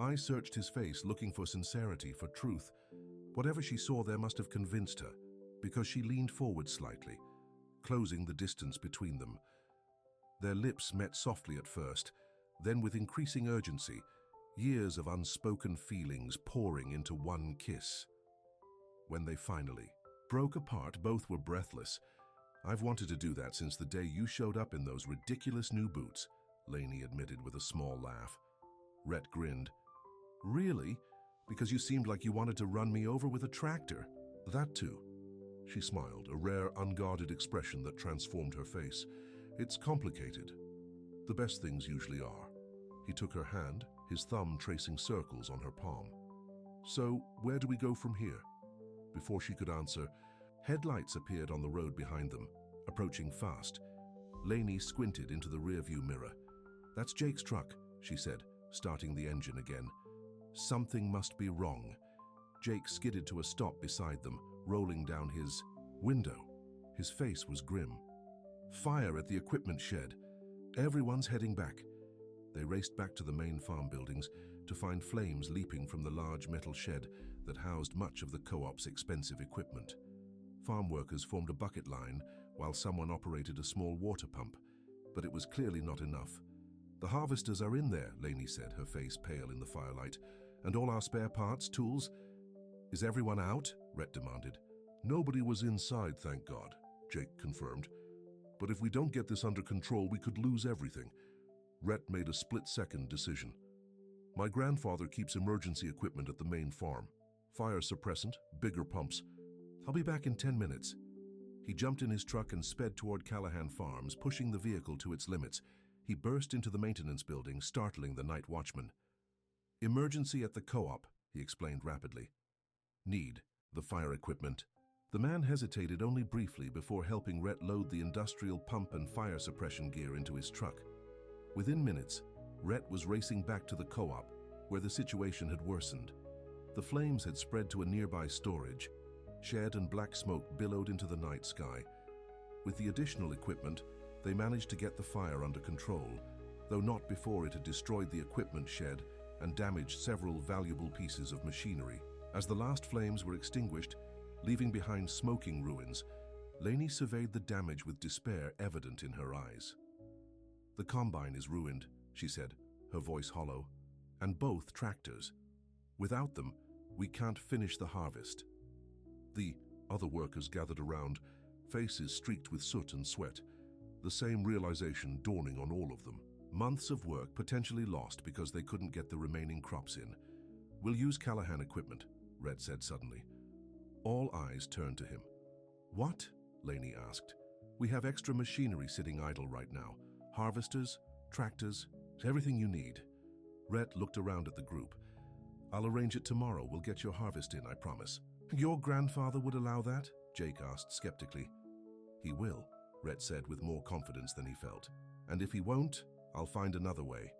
eyes searched his face, looking for sincerity, for truth. Whatever she saw there must have convinced her, because she leaned forward slightly, closing the distance between them. Their lips met softly at first, then with increasing urgency, years of unspoken feelings pouring into one kiss. When they finally broke apart, both were breathless. I've wanted to do that since the day you showed up in those ridiculous new boots, Lainey admitted with a small laugh. Rhett grinned. Really? Because you seemed like you wanted to run me over with a tractor. That too. She smiled, a rare, unguarded expression that transformed her face. It's complicated. The best things usually are. He took her hand, his thumb tracing circles on her palm. So, where do we go from here? Before she could answer, headlights appeared on the road behind them, approaching fast. Lainey squinted into the rearview mirror. That's Jake's truck, she said, starting the engine again. Something must be wrong. Jake skidded to a stop beside them, rolling down his window. His face was grim. Fire at the equipment shed. Everyone's heading back. They raced back to the main farm buildings to find flames leaping from the large metal shed that housed much of the co-op's expensive equipment. Farm workers formed a bucket line while someone operated a small water pump, but it was clearly not enough. The harvesters are in there, Lainey said, her face pale in the firelight. And all our spare parts, tools? Is everyone out? Rhett demanded. Nobody was inside, thank God, Jake confirmed. But if we don't get this under control, we could lose everything. Rhett made a split-second decision. My grandfather keeps emergency equipment at the main farm. Fire suppressant, bigger pumps. I'll be back in 10 minutes. He jumped in his truck and sped toward Callahan Farms, pushing the vehicle to its limits. He burst into the maintenance building, startling the night watchman. Emergency at the co-op, he explained rapidly. Need the fire equipment. The man hesitated only briefly before helping Rhett load the industrial pump and fire suppression gear into his truck. Within minutes, Rhett was racing back to the co-op, where the situation had worsened. The flames had spread to a nearby storage. Shed and black smoke billowed into the night sky. With the additional equipment, they managed to get the fire under control, though not before it had destroyed the equipment shed and damaged several valuable pieces of machinery. As the last flames were extinguished, leaving behind smoking ruins, Lainey surveyed the damage with despair evident in her eyes. The combine is ruined, she said, her voice hollow, and both tractors. Without them, we can't finish the harvest. The other workers gathered around, faces streaked with soot and sweat, the same realization dawning on all of them. Months of work potentially lost because they couldn't get the remaining crops in. We'll use Callahan equipment, Rhett said suddenly. All eyes turned to him. What? Lainey asked. We have extra machinery sitting idle right now. Harvesters, tractors, everything you need. Rhett looked around at the group. I'll arrange it tomorrow. We'll get your harvest in, I promise. Your grandfather would allow that? Jake asked skeptically. He will, Rhett said with more confidence than he felt. And if he won't, I'll find another way.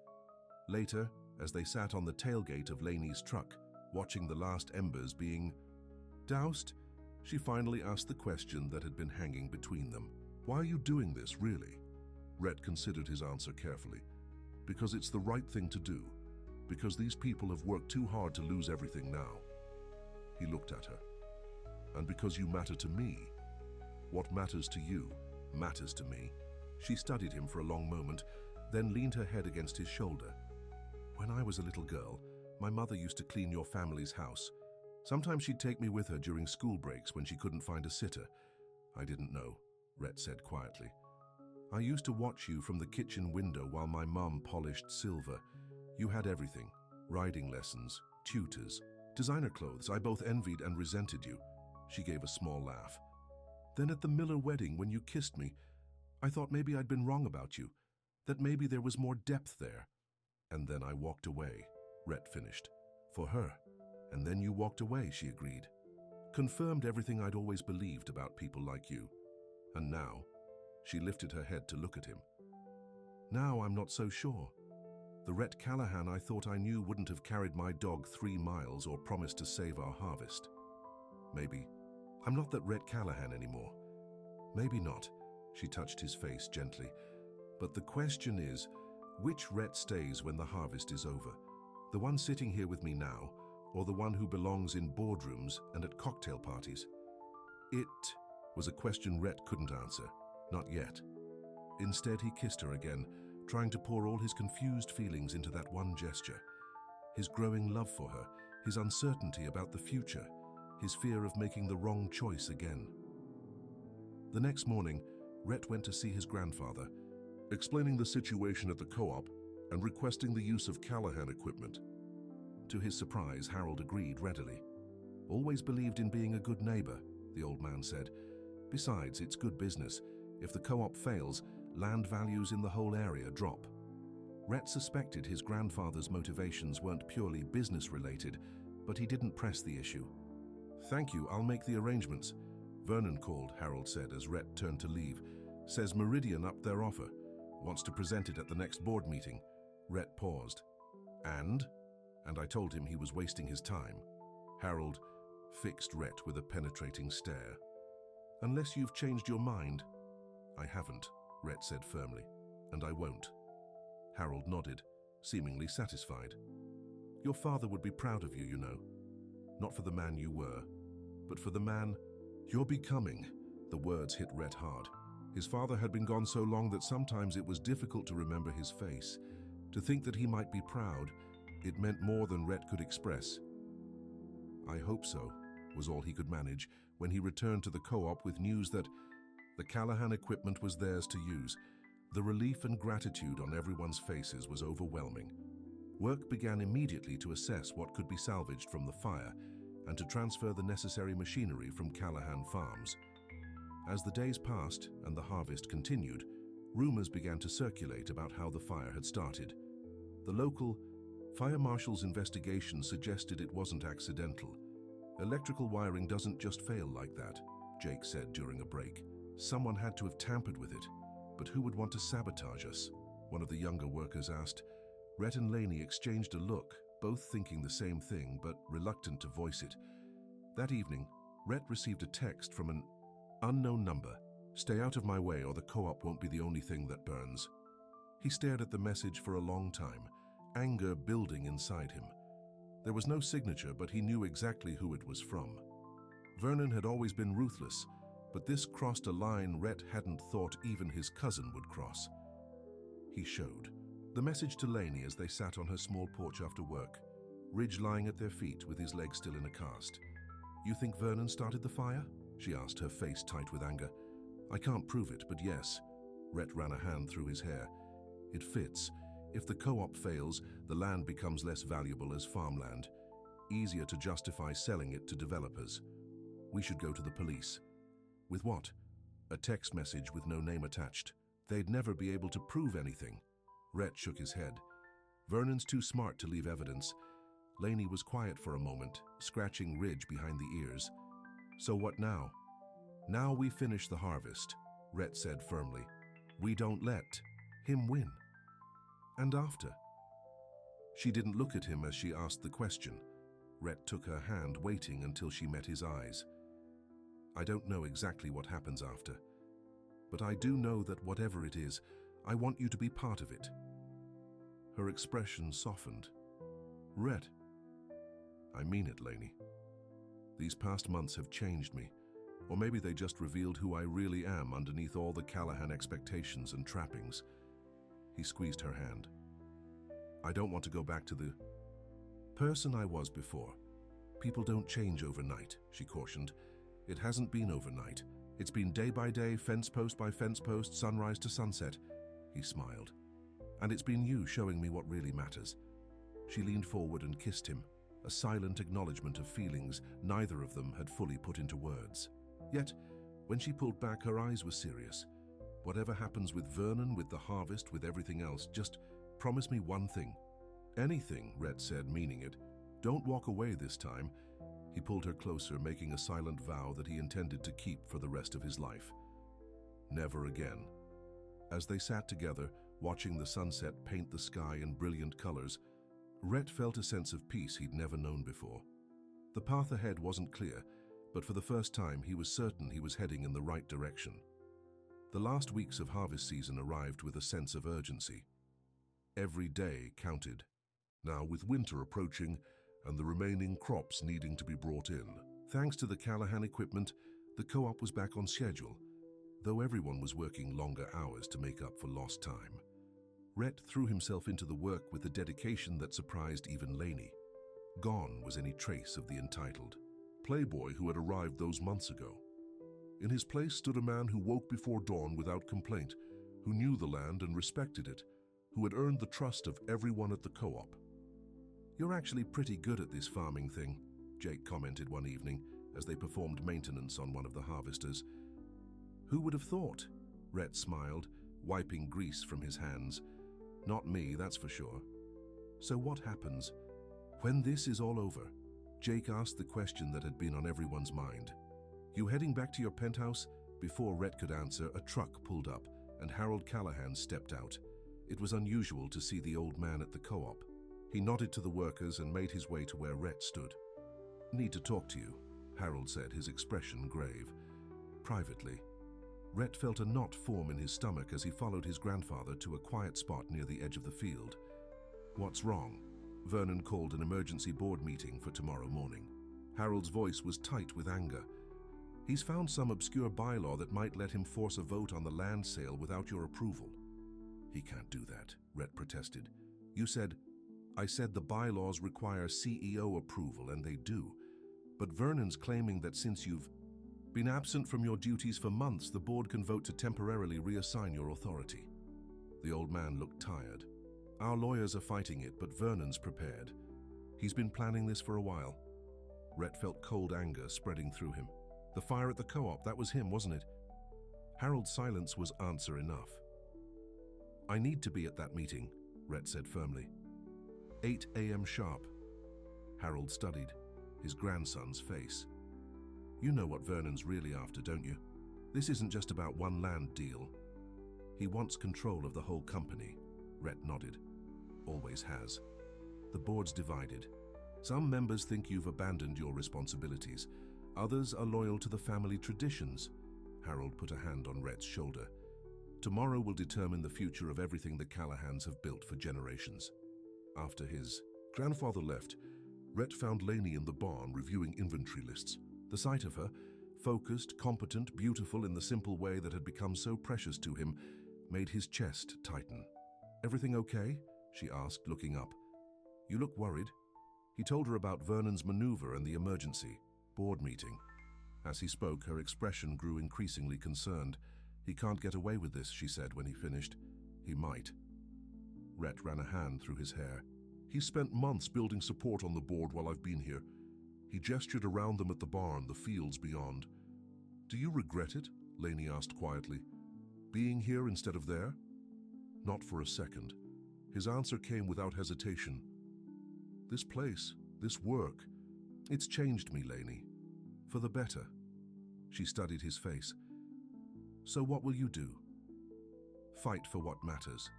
Later, as they sat on the tailgate of Lainey's truck, watching the last embers being doused, she finally asked the question that had been hanging between them. Why are you doing this, really? Rhett considered his answer carefully. Because it's the right thing to do. Because these people have worked too hard to lose everything now. He looked at her. And because you matter to me. What matters to you matters to me. She studied him for a long moment, then leaned her head against his shoulder. When I was a little girl, my mother used to clean your family's house. Sometimes she'd take me with her during school breaks when she couldn't find a sitter. I didn't know, Rhett said quietly. I used to watch you from the kitchen window while my mum polished silver. You had everything. Riding lessons, tutors, designer clothes. I both envied and resented you. She gave a small laugh. Then at the Miller wedding, when you kissed me, I thought maybe I'd been wrong about you, that maybe there was more depth there. And then I walked away, Rhett finished. For her. And then you walked away, she agreed. Confirmed everything I'd always believed about people like you. And now, she lifted her head to look at him. Now I'm not so sure. The Rhett Callahan I thought I knew wouldn't have carried my dog 3 miles or promised to save our harvest. Maybe. I'm not that Rhett Callahan anymore. Maybe not. She touched his face gently. But the question is, which Rhett stays when the harvest is over? The one sitting here with me now, or the one who belongs in boardrooms and at cocktail parties? It was a question Rhett couldn't answer. Not yet. Instead, he kissed her again, trying to pour all his confused feelings into that one gesture. His growing love for her, his uncertainty about the future, his fear of making the wrong choice again. The next morning, Rhett went to see his grandfather, explaining the situation at the co-op and requesting the use of Callahan equipment. To his surprise, Harold agreed readily. Always believed in being a good neighbor, the old man said. Besides, it's good business. If the co-op fails, land values in the whole area drop. Rhett suspected his grandfather's motivations weren't purely business-related, but he didn't press the issue. Thank you, I'll make the arrangements. Vernon called, Harold said as Rhett turned to leave. Says Meridian upped their offer. Wants to present it at the next board meeting. Rhett paused. And I told him he was wasting his time. Harold fixed Rhett with a penetrating stare. Unless you've changed your mind. I haven't, Rhett said firmly, and I won't. Harold nodded, seemingly satisfied. Your father would be proud of you, you know. Not for the man you were, but for the man you're becoming. The words hit Rhett hard. His father had been gone so long that sometimes it was difficult to remember his face. To think that he might be proud, it meant more than Rhett could express. I hope so, was all he could manage when he returned to the co-op with news that the Callahan equipment was theirs to use. The relief and gratitude on everyone's faces was overwhelming. Work began immediately to assess what could be salvaged from the fire and to transfer the necessary machinery from Callahan Farms. As the days passed and the harvest continued, rumors began to circulate about how the fire had started. The local fire marshal's investigation suggested it wasn't accidental. Electrical wiring doesn't just fail like that, Jake said during a break. Someone had to have tampered with it. But who would want to sabotage us? One of the younger workers asked. Rhett and Laney exchanged a look, both thinking the same thing but reluctant to voice it. That evening, Rhett received a text from an unknown number. Stay out of my way or the co-op won't be the only thing that burns. He stared at the message for a long time, anger building inside him. There was no signature, but he knew exactly who it was from. Vernon had always been ruthless, but this crossed a line Rhett hadn't thought even his cousin would cross. He showed the message to Laney as they sat on her small porch after work, Ridge lying at their feet with his legs still in a cast. You think Vernon started the fire? She asked, her face tight with anger. I can't prove it, but yes. Rhett ran a hand through his hair. It fits. If the co-op fails, the land becomes less valuable as farmland. Easier to justify selling it to developers. We should go to the police. With what? A text message with no name attached. They'd never be able to prove anything. Rhett shook his head. Vernon's too smart to leave evidence. Laney was quiet for a moment, scratching Ridge behind the ears. So what now? Now we finish the harvest, Rhett said firmly. We don't let him win. And after? She didn't look at him as she asked the question. Rhett took her hand, waiting until she met his eyes. I don't know exactly what happens after, but I do know that whatever it is, I want you to be part of it. Her expression softened. Rhett, I mean it, Laney. These past months have changed me. Or maybe they just revealed who I really am underneath all the Callahan expectations and trappings. He squeezed her hand. I don't want to go back to the person I was before. People don't change overnight, she cautioned. It hasn't been overnight. It's been day by day, fence post by fence post, sunrise to sunset. He smiled. And it's been you showing me what really matters. She leaned forward and kissed him, a silent acknowledgement of feelings neither of them had fully put into words. Yet, when she pulled back, her eyes were serious. Whatever happens with Vernon, with the harvest, with everything else, just promise me one thing. Anything, Rhett said, meaning it. Don't walk away this time. He pulled her closer, making a silent vow that he intended to keep for the rest of his life. Never again. As they sat together, watching the sunset paint the sky in brilliant colors, Rhett felt a sense of peace he'd never known before. The path ahead wasn't clear, but for the first time he was certain he was heading in the right direction. The last weeks of harvest season arrived with a sense of urgency. Every day counted. Now, with winter approaching and the remaining crops needing to be brought in, thanks to the Callahan equipment, the co-op was back on schedule, though everyone was working longer hours to make up for lost time. Rhett threw himself into the work with a dedication that surprised even Lainey. Gone was any trace of the entitled playboy who had arrived those months ago. In his place stood a man who woke before dawn without complaint, who knew the land and respected it, who had earned the trust of everyone at the co-op. You're actually pretty good at this farming thing, Jake commented one evening as they performed maintenance on one of the harvesters. Who would have thought? Rhett smiled, wiping grease from his hands. Not me, that's for sure. So what happens when this is all over? Jake asked the question that had been on everyone's mind. You heading back to your penthouse? Before Rhett could answer, a truck pulled up and Harold Callahan stepped out. It was unusual to see the old man at the co-op. He nodded to the workers and made his way to where Rhett stood. Need to talk to you, Harold said, his expression grave. Privately. Rhett felt a knot form in his stomach as he followed his grandfather to a quiet spot near the edge of the field. What's wrong? Vernon called an emergency board meeting for tomorrow morning. Harold's voice was tight with anger. He's found some obscure bylaw that might let him force a vote on the land sale without your approval. He can't do that, Rhett protested. I said the bylaws require CEO approval, and they do. But Vernon's claiming that since you've been absent from your duties for months, the board can vote to temporarily reassign your authority. The old man looked tired. Our lawyers are fighting it, but Vernon's prepared. He's been planning this for a while. Rhett felt cold anger spreading through him. The fire at the co-op, that was him, wasn't it? Harold's silence was answer enough. I need to be at that meeting, Rhett said firmly. 8 a.m. sharp. Harold studied his grandson's face. You know what Vernon's really after, don't you? This isn't just about one land deal. He wants control of the whole company. Rhett nodded. Always has. The board's divided. Some members think you've abandoned your responsibilities. Others are loyal to the family traditions. Harold put a hand on Rhett's shoulder. Tomorrow will determine the future of everything the Callahans have built for generations. After his grandfather left, Rhett found Lainey in the barn reviewing inventory lists. The sight of her, focused, competent, beautiful in the simple way that had become so precious to him, made his chest tighten. Everything okay? She asked, looking up. You look worried. He told her about Vernon's maneuver and the emergency board meeting. As he spoke, her expression grew increasingly concerned. He can't get away with this, she said when he finished. He might. Rhett ran a hand through his hair. He spent months building support on the board while I've been here. He gestured around them at the barn, the fields beyond. Do you regret it? Lainey asked quietly. Being here instead of there? Not for a second. His answer came without hesitation. This place, this work, it's changed me, Lainey. For the better. She studied his face. So what will you do? Fight for what matters.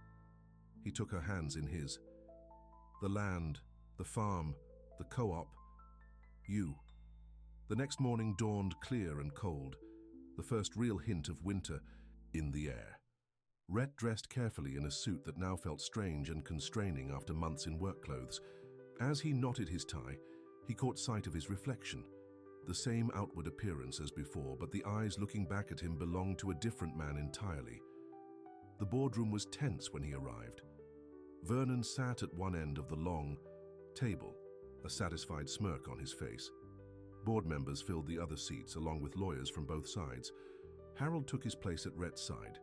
He took her hands in his. The land, the farm, the co-op, you. The next morning dawned clear and cold, the first real hint of winter in the air. Rhett dressed carefully in a suit that now felt strange and constraining after months in work clothes. As he knotted his tie, he caught sight of his reflection. the same outward appearance as before, but the eyes looking back at him belonged to a different man entirely. The boardroom was tense when he arrived. Vernon sat at one end of the long table, a satisfied smirk on his face. Board members filled the other seats, along with lawyers from both sides. Harold took his place at Rhett's side.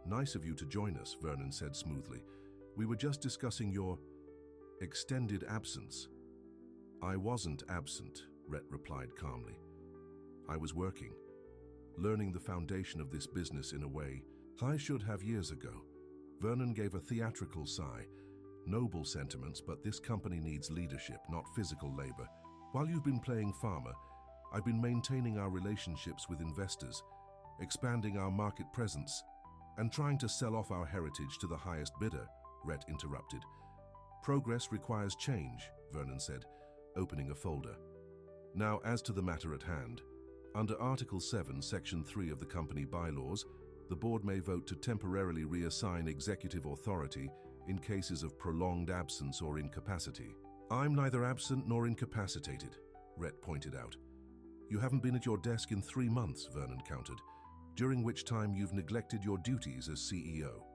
"Nice of you to join us," Vernon said smoothly. "We were just discussing your extended absence." "I wasn't absent," Rhett replied calmly. "I was working, learning the foundation of this business in a way I should have years ago." Vernon gave a theatrical sigh. "Noble sentiments, but this company needs leadership, not physical labor. While you've been playing farmer, I've been maintaining our relationships with investors, expanding our market presence, and trying to sell off our heritage to the highest bidder," Rhett interrupted. "Progress requires change," Vernon said, opening a folder. "Now, as to the matter at hand, under Article 7, Section 3 of the company bylaws, the board may vote to temporarily reassign executive authority in cases of prolonged absence or incapacity." "I'm neither absent nor incapacitated," Rhett pointed out. "You haven't been at your desk in 3 months," Vernon countered, "during which time you've neglected your duties as CEO."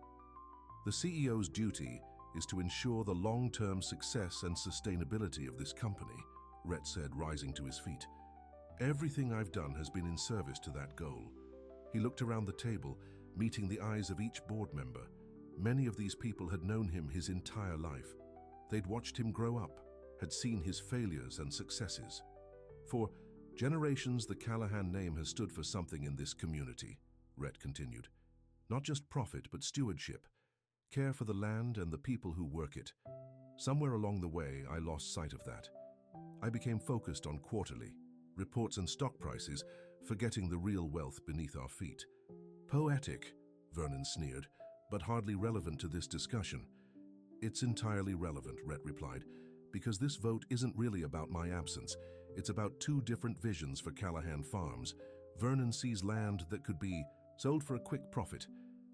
"The CEO's duty is to ensure the long-term success and sustainability of this company," Rhett said, rising to his feet. "Everything I've done has been in service to that goal." He looked around the table, meeting the eyes of each board member. Many of these people had known him his entire life. They'd watched him grow up, had seen his failures and successes. "For generations, the Callahan name has stood for something in this community," Rhett continued. "Not just profit, but stewardship, care for the land and the people who work it. Somewhere along the way, I lost sight of that. I became focused on quarterly reports and stock prices, forgetting the real wealth beneath our feet." "Poetic," Vernon sneered, "but hardly relevant to this discussion." "It's entirely relevant," Rhett replied, "because this vote isn't really about my absence. It's about 2 different visions for Callahan Farms. Vernon sees land that could be sold for a quick profit.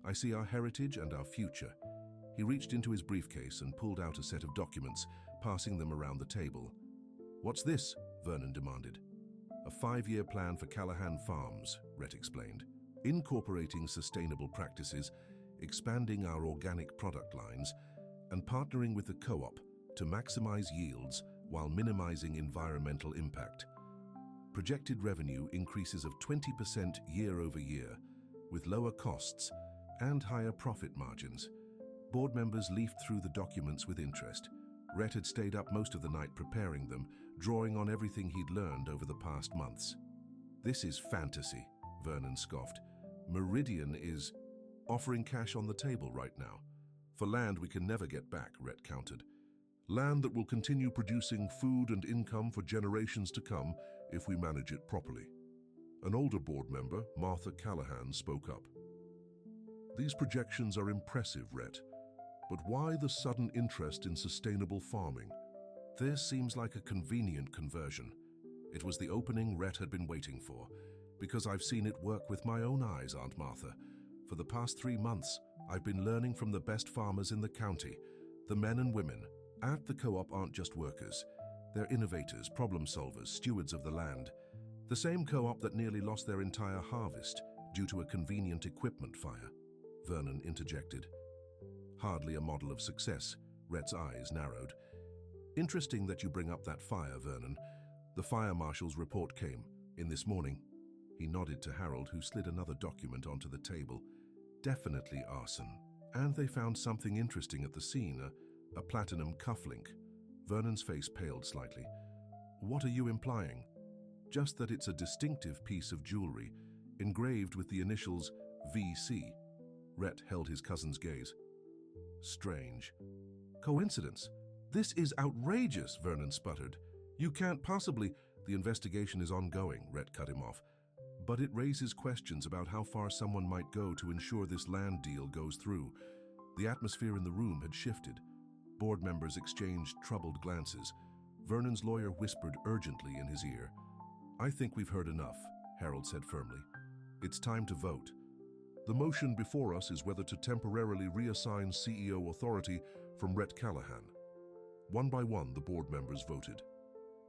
I see our heritage and our future." He reached into his briefcase and pulled out a set of documents, passing them around the table. "What's this?" Vernon demanded. "A 5-year plan for Callahan Farms," Rhett explained. "Incorporating sustainable practices, expanding our organic product lines, and partnering with the co-op to maximize yields while minimizing environmental impact. Projected revenue increases of 20% year over year, with lower costs and higher profit margins." Board members leafed through the documents with interest. Rhett had stayed up most of the night preparing them, drawing on everything he'd learned over the past months. "This is fantasy," Vernon scoffed. "Meridian is offering cash on the table right now. For land we can never get back," Rhett countered. "Land that will continue producing food and income for generations to come if we manage it properly." An older board member, Martha Callahan, spoke up. "These projections are impressive, Rhett. But why the sudden interest in sustainable farming?" "This seems like a convenient conversion." It was the opening Rhett had been waiting for. "Because I've seen it work with my own eyes, Aunt Martha. For the past 3 months, I've been learning from the best farmers in the county. The men and women at the co-op aren't just workers. They're innovators, problem solvers, stewards of the land. The same co-op that nearly lost their entire harvest due to a convenient equipment fire," Vernon interjected. "Hardly a model of success," Rhett's eyes narrowed. "Interesting that you bring up that fire, Vernon. The fire marshal's report came in this morning." He nodded to Harold, who slid another document onto the table. "Definitely arson. And they found something interesting at the scene, a platinum cufflink." Vernon's face paled slightly. "What are you implying?" "Just that it's a distinctive piece of jewelry, engraved with the initials VC." Rhett held his cousin's gaze. "Strange. Coincidence? This is outrageous," Vernon sputtered. "You can't possibly—" "The investigation is ongoing," Rhett cut him off. "But it raises questions about how far someone might go to ensure this land deal goes through." The atmosphere in the room had shifted. Board members exchanged troubled glances. Vernon's lawyer whispered urgently in his ear. "I think we've heard enough," Harold said firmly. "It's time to vote. The motion before us is whether to temporarily reassign CEO authority from Rhett Callahan." One by one, the board members voted.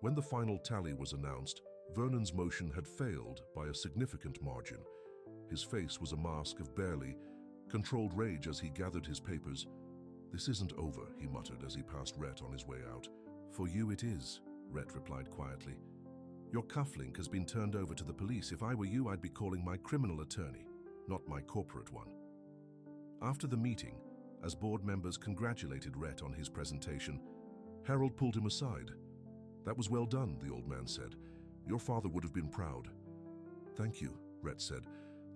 When the final tally was announced, Vernon's motion had failed by a significant margin. His face was a mask of barely controlled rage as he gathered his papers. "This isn't over," he muttered as he passed Rhett on his way out. "For you it is," Rhett replied quietly. "Your cufflink has been turned over to the police. If I were you, I'd be calling my criminal attorney, not my corporate one." After the meeting, as board members congratulated Rhett on his presentation, Harold pulled him aside. "That was well done," the old man said. "Your father would have been proud." "Thank you," Rhett said,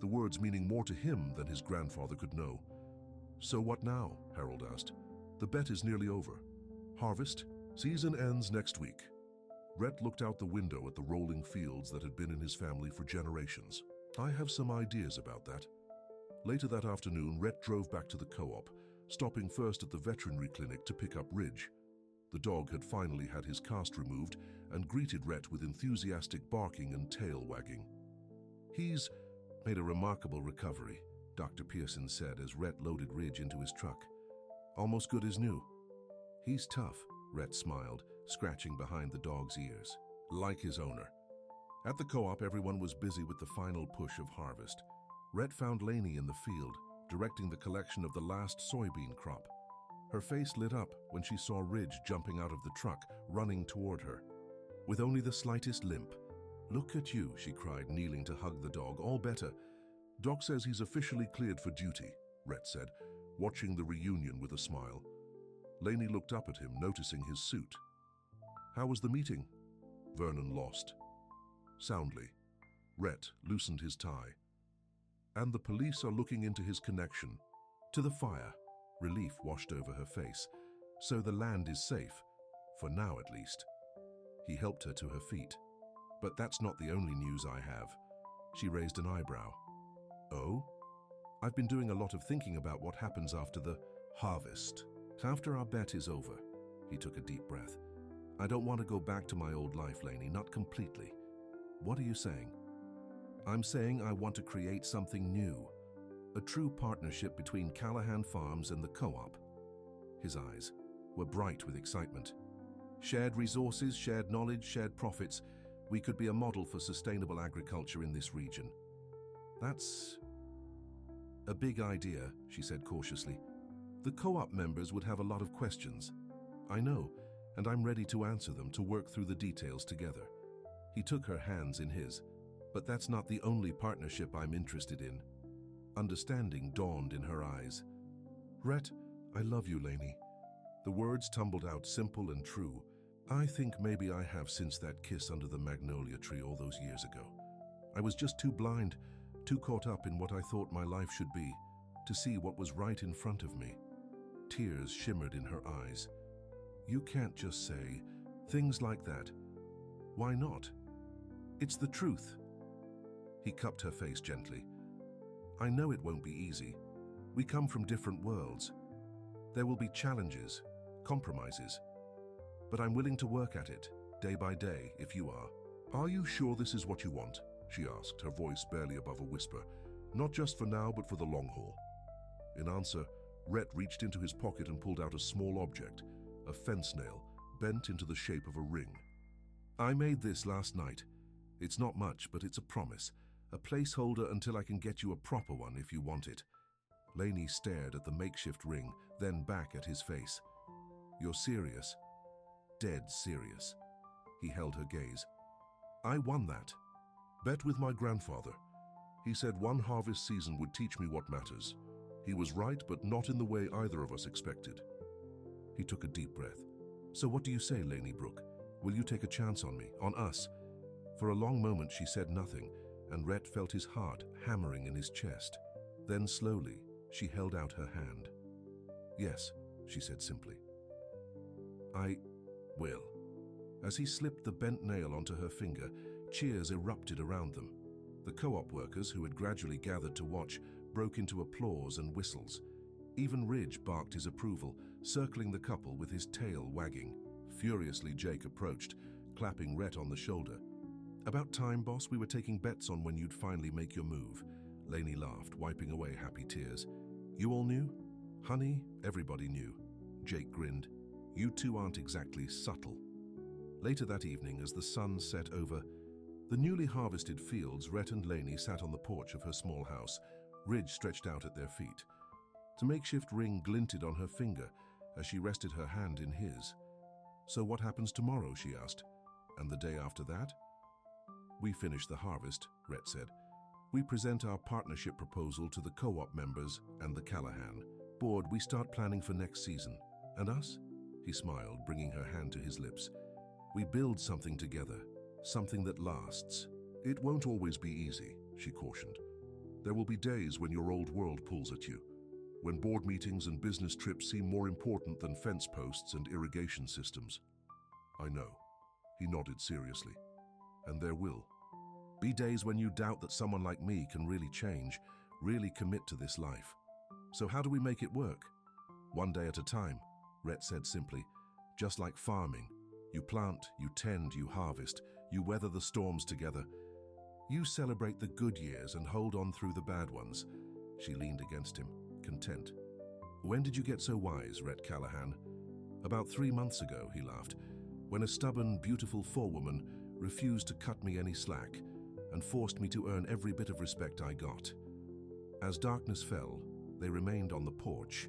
the words meaning more to him than his grandfather could know. "So what now?" Harold asked. "The bet is nearly over. Harvest? Season ends next week." Rhett looked out the window at the rolling fields that had been in his family for generations. "I have some ideas about that." Later that afternoon, Rhett drove back to the co-op, stopping first at the veterinary clinic to pick up Ridge. The dog had finally had his cast removed and greeted Rhett with enthusiastic barking and tail wagging. "He's made a remarkable recovery," Dr. Pearson said as Rhett loaded Ridge into his truck. "Almost good as new." "He's tough," Rhett smiled, scratching behind the dog's ears. "Like his owner." At the co-op, everyone was busy with the final push of harvest. Rhett found Lainey in the field, directing the collection of the last soybean crop. Her face lit up when she saw Ridge jumping out of the truck, running toward her. With only the slightest limp. "Look at you," she cried, kneeling to hug the dog. "All better." "Doc says he's officially cleared for duty," Rhett said, watching the reunion with a smile. Lainey looked up at him, noticing his suit. "How was the meeting?" Vernon lost. "Soundly." Rhett loosened his tie. "And the police are looking into his connection to the fire." Relief washed over her face. "So the land is safe, for now at least." He helped her to her feet. "But that's not the only news I have." She raised an eyebrow. "Oh?" "I've been doing a lot of thinking about what happens after the harvest. After our bet is over." He took a deep breath. "I don't want to go back to my old life, Lainey, not completely." "What are you saying?" "I'm saying I want to create something new. A true partnership between Callahan Farms and the co-op." His eyes were bright with excitement. "Shared resources, shared knowledge, shared profits. We could be a model for sustainable agriculture in this region." "That's a big idea," she said cautiously. "The co-op members would have a lot of questions." "I know, and I'm ready to answer them, to work through the details together." He took her hands in his. "But that's not the only partnership I'm interested in." Understanding dawned in her eyes. "Rhett, I love you, Lainey." The words tumbled out simple and true. "I think maybe I have since that kiss under the magnolia tree all those years ago. I was just too blind, too caught up in what I thought my life should be, to see what was right in front of me." Tears shimmered in her eyes. "You can't just say things like that." "Why not? It's the truth." He cupped her face gently. "I know it won't be easy. We come from different worlds. There will be challenges, compromises. But I'm willing to work at it, day by day, if you are." "Are you sure this is what you want?" she asked, her voice barely above a whisper. "Not just for now, but for the long haul." In answer, Rhett reached into his pocket and pulled out a small object, a fence nail, bent into the shape of a ring. "I made this last night. It's not much, but it's a promise. A placeholder until I can get you a proper one if you want it." Lainey stared at the makeshift ring, then back at his face. "You're serious?" "Dead serious." He held her gaze. "I won that. Bet with my grandfather. He said one harvest season would teach me what matters. He was right, but not in the way either of us expected." He took a deep breath. "So what do you say, Lainey Brooke? Will you take a chance on me, on us?" For a long moment she said nothing, and Rhett felt his heart hammering in his chest. Then slowly, she held out her hand. "Yes," she said simply. "I will." As he slipped the bent nail onto her finger, cheers erupted around them. The co-op workers, who had gradually gathered to watch, broke into applause and whistles. Even Ridge barked his approval, circling the couple with his tail wagging. Furiously, Jake approached, clapping Rhett on the shoulder. "About time, boss. We were taking bets on when you'd finally make your move." Lainey laughed, wiping away happy tears. "You all knew?" "Honey, everybody knew." Jake grinned. "You two aren't exactly subtle." Later that evening, as the sun set over The newly harvested fields, Rhett and Lainey sat on the porch of her small house, Ridge stretched out at their feet. The makeshift ring glinted on her finger as she rested her hand in his. "So what happens tomorrow?" she asked. "And the day after that?" "We finish the harvest," Rhett said. "We present our partnership proposal to the co-op members and the Callahan board. We start planning for next season. And us?" He smiled, bringing her hand to his lips. "We build something together, something that lasts." "It won't always be easy," she cautioned. "There will be days when your old world pulls at you, when board meetings and business trips seem more important than fence posts and irrigation systems." "I know," he nodded seriously. "And there will be days when you doubt that someone like me can really change, really commit to this life. So how do we make it work?" "One day at a time," Rhett said simply. "Just like farming. You plant, you tend, you harvest, you weather the storms together. You celebrate the good years and hold on through the bad ones." She leaned against him, content. "When did you get so wise, Rhett Callahan?" "About 3 months ago," he laughed, "when a stubborn, beautiful forewoman refused to cut me any slack and forced me to earn every bit of respect I got." As darkness fell, they remained on the porch,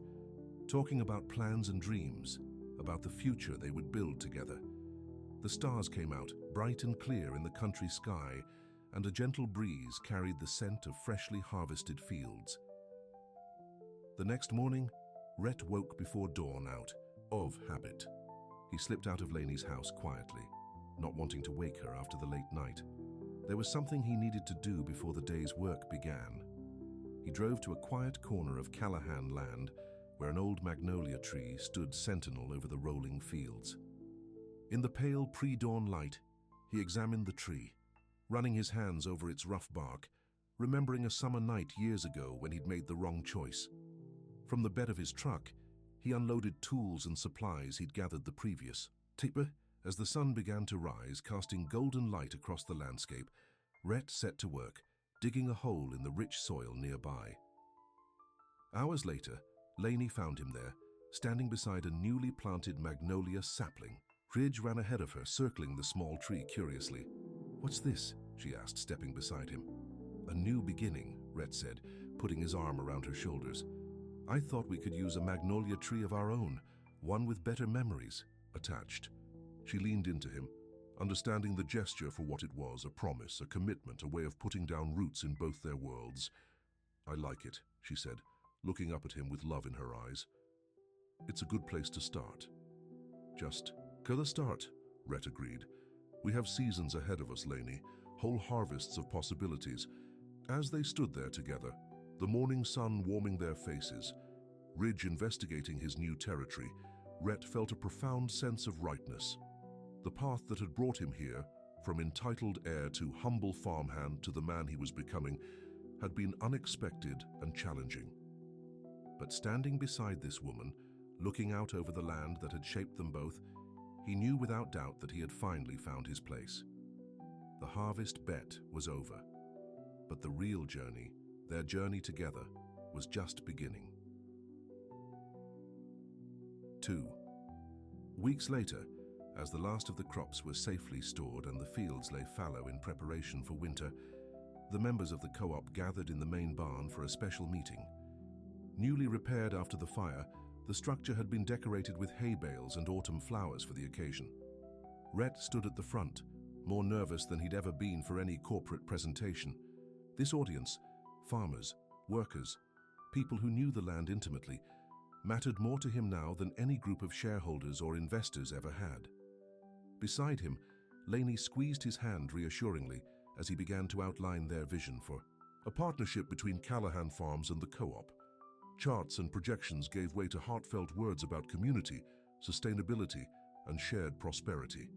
talking about plans and dreams, about the future they would build together. The stars came out, bright and clear in the country sky, and a gentle breeze carried the scent of freshly harvested fields. The next morning, Rhett woke before dawn out of habit. He slipped out of Lainey's house quietly, not wanting to wake her after the late night. There was something he needed to do before the day's work began. He drove to a quiet corner of Callahan land where an old magnolia tree stood sentinel over the rolling fields. In the pale pre-dawn light, he examined the tree, running his hands over its rough bark, remembering a summer night years ago when he'd made the wrong choice. From the bed of his truck, he unloaded tools and supplies he'd gathered the previous. As the sun began to rise, casting golden light across the landscape, Rhett set to work, digging a hole in the rich soil nearby. Hours later, Lainey found him there, standing beside a newly planted magnolia sapling. Ridge ran ahead of her, circling the small tree curiously. "What's this?" she asked, stepping beside him. "A new beginning," Rhett said, putting his arm around her shoulders. "I thought we could use a magnolia tree of our own, one with better memories attached." She leaned into him, understanding the gesture for what it was, a promise, a commitment, a way of putting down roots in both their worlds. "I like it," she said, looking up at him with love in her eyes. "It's a good place to start." "Just gotta start," Rhett agreed. "We have seasons ahead of us, Lainey, whole harvests of possibilities." As they stood there together, the morning sun warming their faces, Ridge investigating his new territory, Rhett felt a profound sense of rightness. The path that had brought him here, from entitled heir to humble farmhand to the man he was becoming, had been unexpected and challenging. But standing beside this woman, looking out over the land that had shaped them both, he knew without doubt that he had finally found his place. The harvest bet was over, but the real journey, their journey together, was just beginning. 2. Weeks later, as the last of the crops were safely stored and the fields lay fallow in preparation for winter, the members of the co-op gathered in the main barn for a special meeting. Newly repaired after the fire, the structure had been decorated with hay bales and autumn flowers for the occasion. Rhett stood at the front, more nervous than he'd ever been for any corporate presentation. This audience, farmers, workers, people who knew the land intimately, mattered more to him now than any group of shareholders or investors ever had. Beside him, Lainey squeezed his hand reassuringly as he began to outline their vision for a partnership between Callahan Farms and the co-op. Charts and projections gave way to heartfelt words about community, sustainability, and shared prosperity.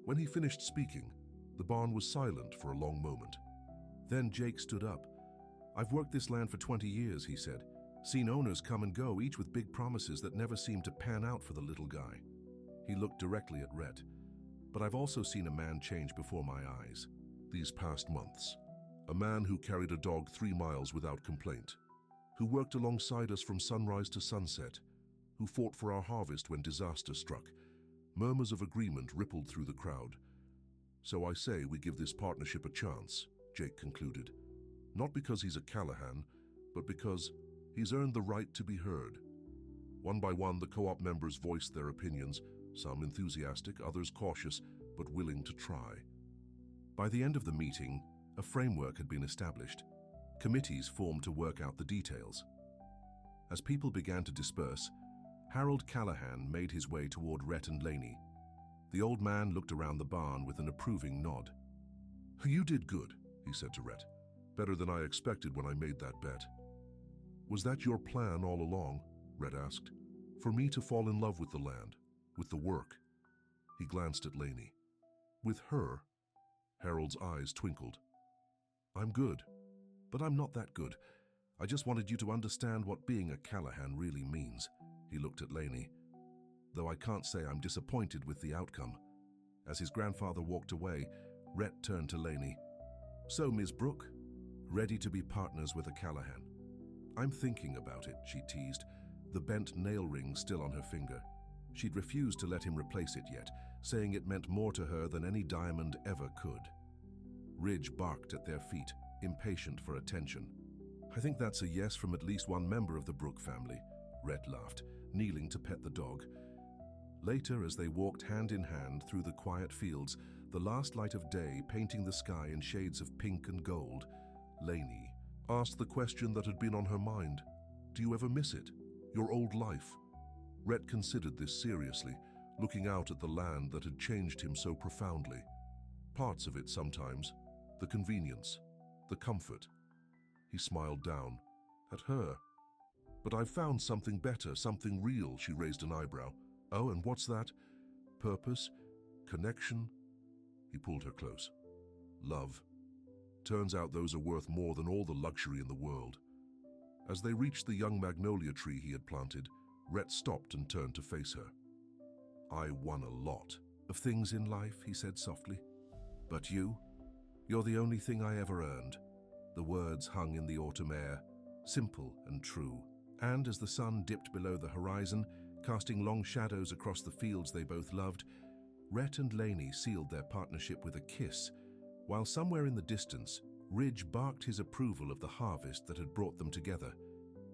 When he finished speaking, the barn was silent for a long moment. Then Jake stood up. "I've worked this land for 20 years, he said. "Seen owners come and go, each with big promises that never seemed to pan out for the little guy." He looked directly at Rhett. "But I've also seen a man change before my eyes. These past months. A man who carried a dog 3 miles without complaint. Who worked alongside us from sunrise to sunset. Who fought for our harvest when disaster struck." Murmurs of agreement rippled through the crowd. So I say we give this partnership a chance, Jake concluded. Not because he's a Callahan, but because he's earned the right to be heard. One by one, the co-op members voiced their opinions, some enthusiastic, others cautious, but willing to try. By the end of the meeting, a framework had been established. Committees formed to work out the details. As people began to disperse, Harold Callahan made his way toward Rhett and Laney. The old man looked around the barn with an approving nod. "You did good," he said to Rhett. "Better than I expected when I made that bet." "Was that your plan all along?" Rhett asked. "For me to fall in love with the land, with the work?" He glanced at Laney. "With her?" Harold's eyes twinkled. "I'm good, but I'm not that good. I just wanted you to understand what being a Callahan really means." He looked at Laney. "Though I can't say I'm disappointed with the outcome." As his grandfather walked away, Rhett turned to Laney. "So, Ms. Brooke, ready to be partners with a Callahan?" "I'm thinking about it," she teased, the bent nail ring still on her finger. She'd refused to let him replace it yet, saying it meant more to her than any diamond ever could. Ridge barked at their feet, impatient for attention. "I think that's a yes from at least one member of the Brooke family," Rhett laughed, kneeling to pet the dog. Later, as they walked hand in hand through the quiet fields, the last light of day painting the sky in shades of pink and gold, Laney asked the question that had been on her mind. "Do you ever miss it? Your old life?" Rhett considered this seriously, looking out at the land that had changed him so profoundly. "Parts of it sometimes. The convenience, the comfort." He smiled down at her. "But I've found something better, something real," she raised an eyebrow. "Oh, and what's that? Purpose? Connection?" He pulled her close. "Love. Turns out those are worth more than all the luxury in the world." As they reached the young magnolia tree he had planted, Rhett stopped and turned to face her. "I won a lot of things in life," he said softly. "But you're the only thing I ever earned." The words hung in the autumn air, simple and true. And as the sun dipped below the horizon, casting long shadows across the fields they both loved, Rhett and Laney sealed their partnership with a kiss, while somewhere in the distance, Ridge barked his approval of the harvest that had brought them together.